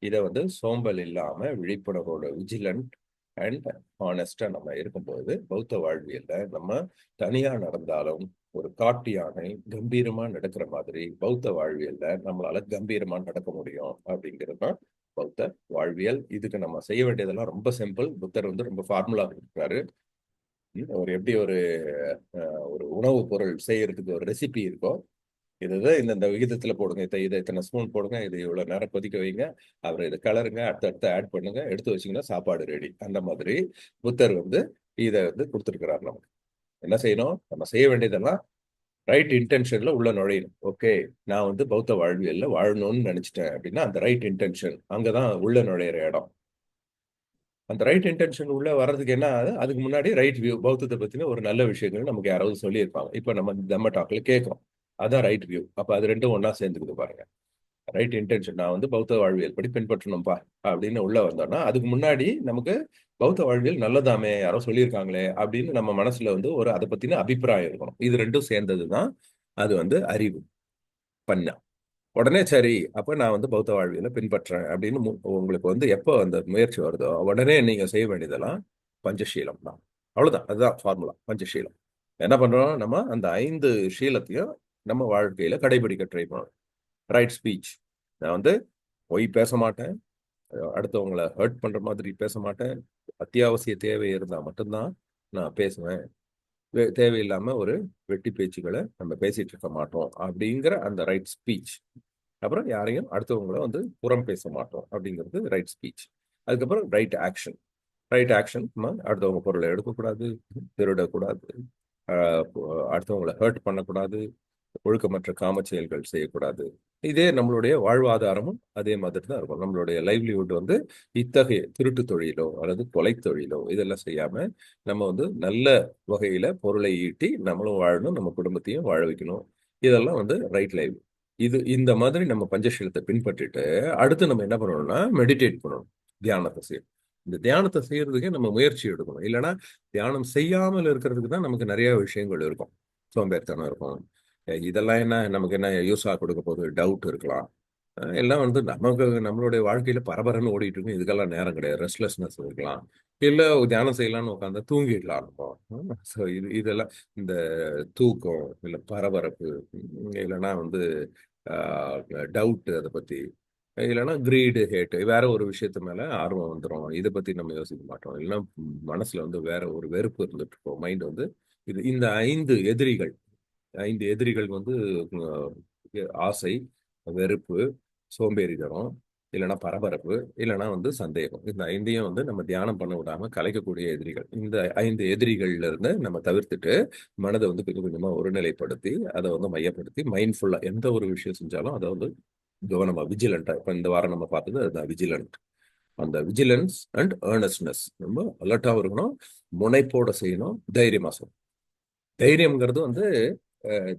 இதை வந்து சோம்பல் இல்லாம விழிப்புணர்வோட விஜிலண்ட் அண்ட் ஹானஸ்டா நம்ம இருக்கும்போது பௌத்த வாழ்வியல்ல நம்ம தனியா நடந்தாலும் ஒரு காட்டு யானை கம்பீரமா நடக்கிற மாதிரி பௌத்த வாழ்வியல்ல நம்மளால கம்பீரமா நடக்க முடியும் அப்படிங்கிறது தான் பௌத்த வாழ்வியல். இதுக்கு நம்ம செய்ய வேண்டியதெல்லாம் ரொம்ப சிம்பிள். புத்தர் வந்து ரொம்ப ஃபார்முலா கொடுக்குறாரு. ஒரு எப்படி ஒரு உணவு பொருள் செய்யறதுக்கு ஒரு ரெசிபி இருக்கோ, இதுதான் இந்த விகிதத்துல போடுங்க, இதை இத்தனை ஸ்பூன் போடுங்க, இது இவ்வளவு நேரம் கொதிக்க வைங்க, அப்புறம் இதை கலருங்க, அடுத்து ஆட் பண்ணுங்க, எடுத்து வச்சீங்கன்னா சாப்பாடு ரெடி. அந்த மாதிரி புத்தர் வந்து இதை வந்து கொடுத்துருக்கிறார். நமக்கு என்ன செய்யணும்? நம்ம செய்ய வேண்டியதெல்லாம் ரைட் இன்டென்ஷன்ல உள்ள நுழையணும். ஓகே, நான் வந்து பௌத்த வாழ்வியல்ல வாழணும்னு நினைச்சிட்டேன் அப்படின்னா அந்த ரைட் இன்டென்ஷன் அங்கதான் உள்ள நுழையிற இடம். அந்த ரைட் இன்டென்ஷன் உள்ள வர்றதுக்கு என்ன ஆகுது? அதுக்கு முன்னாடி ரைட் வியூ, பௌத்தத்தை பத்தின ஒரு நல்ல விஷயங்கள் நமக்கு யாராவது சொல்லியிருப்பாங்க. இப்ப நம்ம தம்ம டாக்ல கேட்கிறோம், அதான் ரைட் வியூ. அப்ப அது ரெண்டும் ஒன்னா சேர்ந்துக்குது பாருங்க. ரைட் இன்டென்ஷன், நான் வந்து பௌத்த வாழ்வியல் படி பின்பற்றணும்பா அப்படின்னு உள்ள வந்தோம்னா அதுக்கு முன்னாடி நமக்கு பௌத்த வாழ்வியல் நல்லதாமே, யாரோ சொல்லியிருக்காங்களே அப்படின்னு நம்ம மனசுல வந்து ஒரு அதை பத்தின அபிப்பிராயம் இருக்கணும். இது ரெண்டும் சேர்ந்ததுதான் அது வந்து அறிவு பண்ணா. உடனே சரி அப்ப நான் வந்து பௌத்த வாழ்வியலை பின்பற்றேன் அப்படின்னு உங்களுக்கு வந்து எப்போ அந்த முயற்சி வருதோ உடனே நீங்க செய்ய வேண்டியதெல்லாம் பஞ்சசீலம் தான். அவ்வளவுதான், அதுதான் ஃபார்முலா பஞ்சசீலம். என்ன பண்றோம்? நம்ம அந்த 5 சீலத்தையும் நம்ம வாழ்க்கையில கடைபிடிக்க ட்ரை பண்ணணும். ரைட் ஸ்பீச், நான் வந்து பொய் பேச மாட்டேன், அடுத்தவங்களை ஹர்ட் பண்ற மாதிரி பேச மாட்டேன், அத்தியாவசிய தேவை இருந்தா மட்டும்தான் நான் பேசுவேன், தேவையில்லாம ஒரு வெட்டி பேச்சுக்களை நம்ம பேசிட்டு இருக்க மாட்டோம் அப்படிங்கிற அந்த ரைட் ஸ்பீச். அப்புறம் யாரையும் அடுத்தவங்கள வந்து புறம் பேச மாட்டோம் அப்படிங்கிறது ரைட் ஸ்பீச். அதுக்கப்புறம் ரைட் ஆக்ஷன். ரைட் ஆக்ஷன், நம்ம அடுத்தவங்க பொருளை எடுக்கக்கூடாது, திருடக்கூடாது, ஆஹ் அடுத்தவங்களை ஹர்ட் பண்ணக்கூடாது, ஒழுக்கமற்ற காம செயல்கள் செய்யக்கூடாது. இதே நம்மளுடைய வாழ்வாதாரமும் அதே மாதிரி தான் இருக்கும். நம்மளுடைய லைவ்லிஹுட் வந்து இத்தகைய திருட்டு தொழிலோ அல்லது கொலை தொழிலோ இதெல்லாம் செய்யாம நம்ம வந்து நல்ல வகையில பொருளை ஈட்டி நம்மளும் வாழணும், நம்ம குடும்பத்தையும் வாழ வைக்கணும். இதெல்லாம் வந்து ரைட் லைவ். இந்த மாதிரி நம்ம பஞ்சசீலத்தை பின்பற்றிட்டு அடுத்து நம்ம என்ன பண்ணணும்னா மெடிடேட் பண்ணணும், தியானத்தை செய்யணும். இந்த தியானத்தை செய்யறதுக்கே நம்ம முயற்சி எடுக்கணும். இல்லைன்னா தியானம் செய்யாமல் இருக்கிறதுக்கு தான் நமக்கு நிறைய விஷயங்கள் இருக்கும். சோம்பேறித்தனம் இருக்கும், இதெல்லாம் என்ன நமக்கு என்ன யூஸா கொடுக்க போகுது, டவுட் இருக்கலாம். எல்லாம் வந்து நமக்கு நம்மளுடைய வாழ்க்கையில பரபரன்னு ஓடிட்டு இருக்கும், இதுக்கெல்லாம் நேரம் கிடையாது. ரெஸ்ட்லெஸ்னஸ் இருக்கலாம், இல்ல தியானம் செய்யலாம்னு உட்காந்து தூங்கிடலாம் இருக்கும். ஸோ இதெல்லாம் இந்த தூக்கம் இல்ல பரபரப்பு, இல்லைன்னா வந்து டவுட் அதை பத்தி, இல்லைன்னா கிரீடு ஹேட்டு வேற ஒரு விஷயத்து மேல ஆர்வம் வந்துடும், இதை பத்தி நம்ம யோசிக்க மாட்டோம். இல்லைன்னா மனசுல வந்து வேற ஒரு வெறுப்பு இருந்துட்டு இருக்கும். மைண்ட் வந்து இந்த 5 எதிரிகள் வந்து ஆசை, வெறுப்பு, சோம்பேறித்தனம், இல்லைன்னா பரபரப்பு, இல்லைன்னா வந்து சந்தேகம். இந்த 5ஐயும் வந்து நம்ம தியானம் பண்ண விடாம கலைக்கக்கூடிய எதிரிகள். இந்த 5 எதிரிகள்ல இருந்து நம்ம தவிர்த்துட்டு மனதை வந்து கொஞ்சம் கொஞ்சமா ஒருநிலைப்படுத்தி அதை வந்து மையப்படுத்தி மைண்ட்ஃபுல்லா எந்த ஒரு விஷயம் செஞ்சாலும் அதை வந்து கவனமா விஜிலண்டா. இப்ப இந்த வாரம் நம்ம பார்த்தது அதுதான் விஜிலண்ட். அந்த விஜிலன்ஸ் அண்ட் ஏர்னஸ்ட்னஸ், ரொம்ப அலர்ட்டாவும் இருக்கணும், முனைப்போட செய்யணும், தைரியமா செய்யணும். தைரியம்ங்கிறது வந்து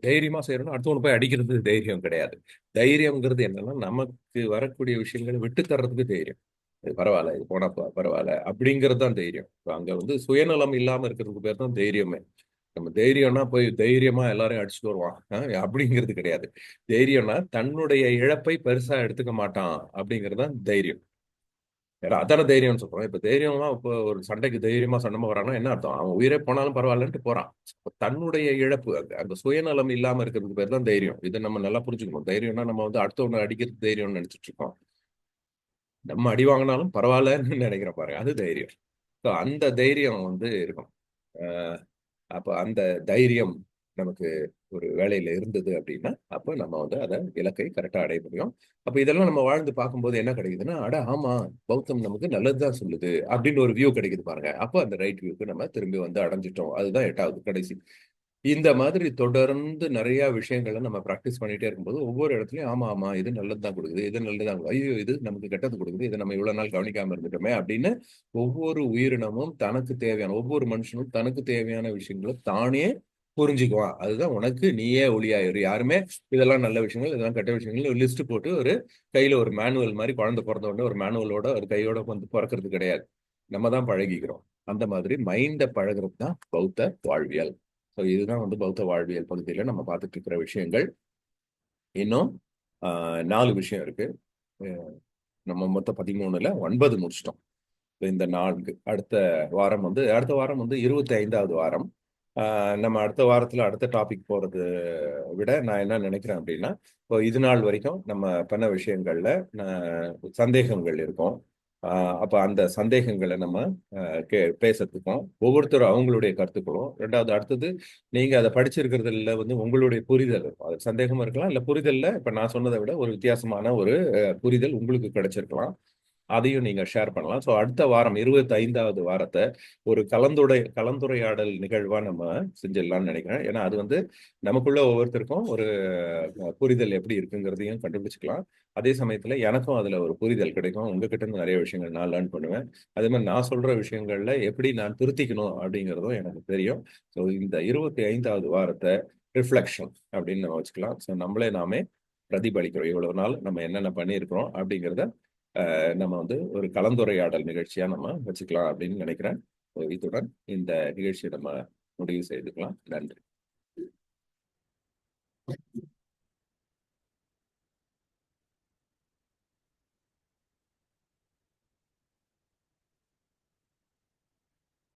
தைரியமா செய்யணும், அடுத்தவங்க போய் அடிக்கிறது தைரியம் கிடையாது. தைரியம்ங்கிறது என்னன்னா நமக்கு வரக்கூடிய விஷயங்களை விட்டு தர்றதுக்கு தைரியம். இது பரவாயில்ல, இது போனா பரவாயில்ல அப்படிங்கிறது தான் தைரியம். அங்க வந்து சுயநலம் இல்லாம இருக்கிறதுக்கு பேர் தான் தைரியமே. நம்ம தைரியம்னா போய் தைரியமா எல்லாரையும் அடிச்சுட்டு வருவான் அப்படிங்கிறது கிடையாது. தைரியம்னா தன்னுடைய இழப்பை பெருசா எடுத்துக்க மாட்டான் அப்படிங்கிறது தான் தைரியம். வேற அதான தைரியம்னு சொல்றோம். இப்ப தைரியமா இப்போ ஒரு சண்டைக்கு தைரியமா சண்டை வரானா என்ன அர்த்தம்? அவன் உயிரே போனாலும் பரவாயில்லன்ட்டு போறான். தன்னுடைய இழப்பு, அந்த சுயநலம் இல்லாம இருக்கிறதுக்கு பேர் தான் தைரியம். இதை நம்ம நல்லா புரிஞ்சுக்கணும். தைரியம்னா நம்ம வந்து அடுத்தவனை அடிக்கிறது தைரியம்னு நினைச்சிட்டு இருக்கோம். நம்ம அடி வாங்கினாலும் பரவாயில்லன்னு நினைக்கிற பாருங்க, அது தைரியம். ஸோ அந்த தைரியம் வந்து இருக்கும். அப்ப அந்த தைரியம் நமக்கு ஒரு வேலையில இருந்தது அப்படின்னா அப்ப நம்ம வந்து அதை இலக்கை கரெக்டா அடைய முடியும். அப்ப இதெல்லாம் நம்ம வாழ்ந்து பார்க்கும்போது என்ன கிடைக்குதுன்னா, அட ஆமா, பௌத்தம் நமக்கு நல்லதுதான் சொல்லுது அப்படின்னு ஒரு வியூ கிடைக்குது பாருங்க. அப்ப அந்த ரைட் வியூக்கு நம்ம திரும்பி வந்து அடைஞ்சிட்டோம். அதுதான் 8வது கடைசி. இந்த மாதிரி தொடர்ந்து நிறைய விஷயங்களை நம்ம ப்ராக்டிஸ் பண்ணிட்டே இருக்கும்போது ஒவ்வொரு இடத்துலயும் ஆமா ஆமா இது நல்லதுதான் கொடுக்குது, இது நல்லதுதான் கொடுக்குது, ஐயோ இது நமக்கு கெட்டது கொடுக்குது, இதை நம்ம இவ்வளவு நாள் கவனிக்காம இருந்துட்டோமே அப்படின்னு ஒவ்வொரு உயிரினமும் தனக்கு தேவையான, ஒவ்வொரு மனுஷனும் தனக்கு தேவையான விஷயங்களை தானே புரிஞ்சுக்குவான். அதுதான் உனக்கு நீயே ஒளியாயிரு. யாருமே இதெல்லாம் நல்ல விஷயங்கள் இதெல்லாம் கெட்ட விஷயங்கள் லிஸ்ட் போட்டு ஒரு கையில ஒரு மேனுவல் மாதிரி குழந்தை பிறந்த உடனே ஒரு மேனுவலோட ஒரு கையோட வந்து பிறக்கிறது கிடையாது. நம்ம தான் பழகிக்கிறோம். அந்த மாதிரி மைண்டை பழகிறது தான் பௌத்த வாழ்வியல். ஸோ இதுதான் வந்து பௌத்த வாழ்வியல் பகுதியில் நம்ம பார்த்துட்டு இருக்கிற விஷயங்கள். இன்னும் 4 விஷயம் இருக்கு. நம்ம மொத்தம் 13ல 9 முடிச்சிட்டோம். இந்த 4 அடுத்த வாரம் வந்து 25வது வாரம். நம்ம அடுத்த வாரத்துல அடுத்த டாபிக் போறது விட நான் என்ன நினைக்கிறேன் அப்படின்னா, இப்போ இது நாள் வரைக்கும் நம்ம பண்ண விஷயங்கள்ல சந்தேகங்கள் இருக்கும். அப்ப அந்த சந்தேகங்களை நம்ம பேசுறதுக்கும் ஒவ்வொருத்தரும் அவங்களுடைய கருத்துக்களும், ரெண்டாவது அடுத்தது நீங்க அதை படிச்சிருக்கிறதுல வந்து உங்களுடைய புரிதல் இருக்கும். அது சந்தேகமா இருக்கலாம், இல்ல புரிதல்ல இப்ப நான் சொன்னதை விட ஒரு வித்தியாசமான ஒரு புரிதல் உங்களுக்கு கிடைச்சிருக்கலாம். அதையும் நீங்க ஷேர் பண்ணலாம். ஸோ அடுத்த வாரம் 25வது வாரத்தை ஒரு கலந்துரையாடல் நிகழ்வா நம்ம செஞ்சிடலாம்னு நினைக்கிறேன். ஏன்னா அது வந்து நமக்குள்ள ஒவ்வொருத்தருக்கும் ஒரு புரிதல் எப்படி இருக்குங்கிறதையும் கண்டுபிடிச்சுக்கலாம். அதே சமயத்துல எனக்கும் அதுல ஒரு புரிதல் கிடைக்கும். உங்ககிட்ட இருந்து நிறைய விஷயங்கள் நான் லேர்ன் பண்ணுவேன். அதே மாதிரி நான் சொல்ற விஷயங்கள்ல எப்படி நான் திருத்திக்கணும் அப்படிங்கிறதும் எனக்கு தெரியும். ஸோ இந்த 25வது வாரத்தை ரிஃப்ளெக்ஷன் அப்படின்னு நம்ம வச்சுக்கலாம். ஸோ நம்மளே நாமே பிரதிபலிக்கிறோம். இவ்வளவு நாள் நம்ம என்னென்ன பண்ணியிருக்கிறோம் அப்படிங்கிறத நம்ம வந்து ஒரு கலந்துரையாடல் நிகழ்ச்சியா நம்ம வச்சுக்கலாம் அப்படின்னு நினைக்கிறேன். இத்துடன் இந்த நிகழ்ச்சியை நம்ம முடிவு செய்துக்கலாம். நன்றி.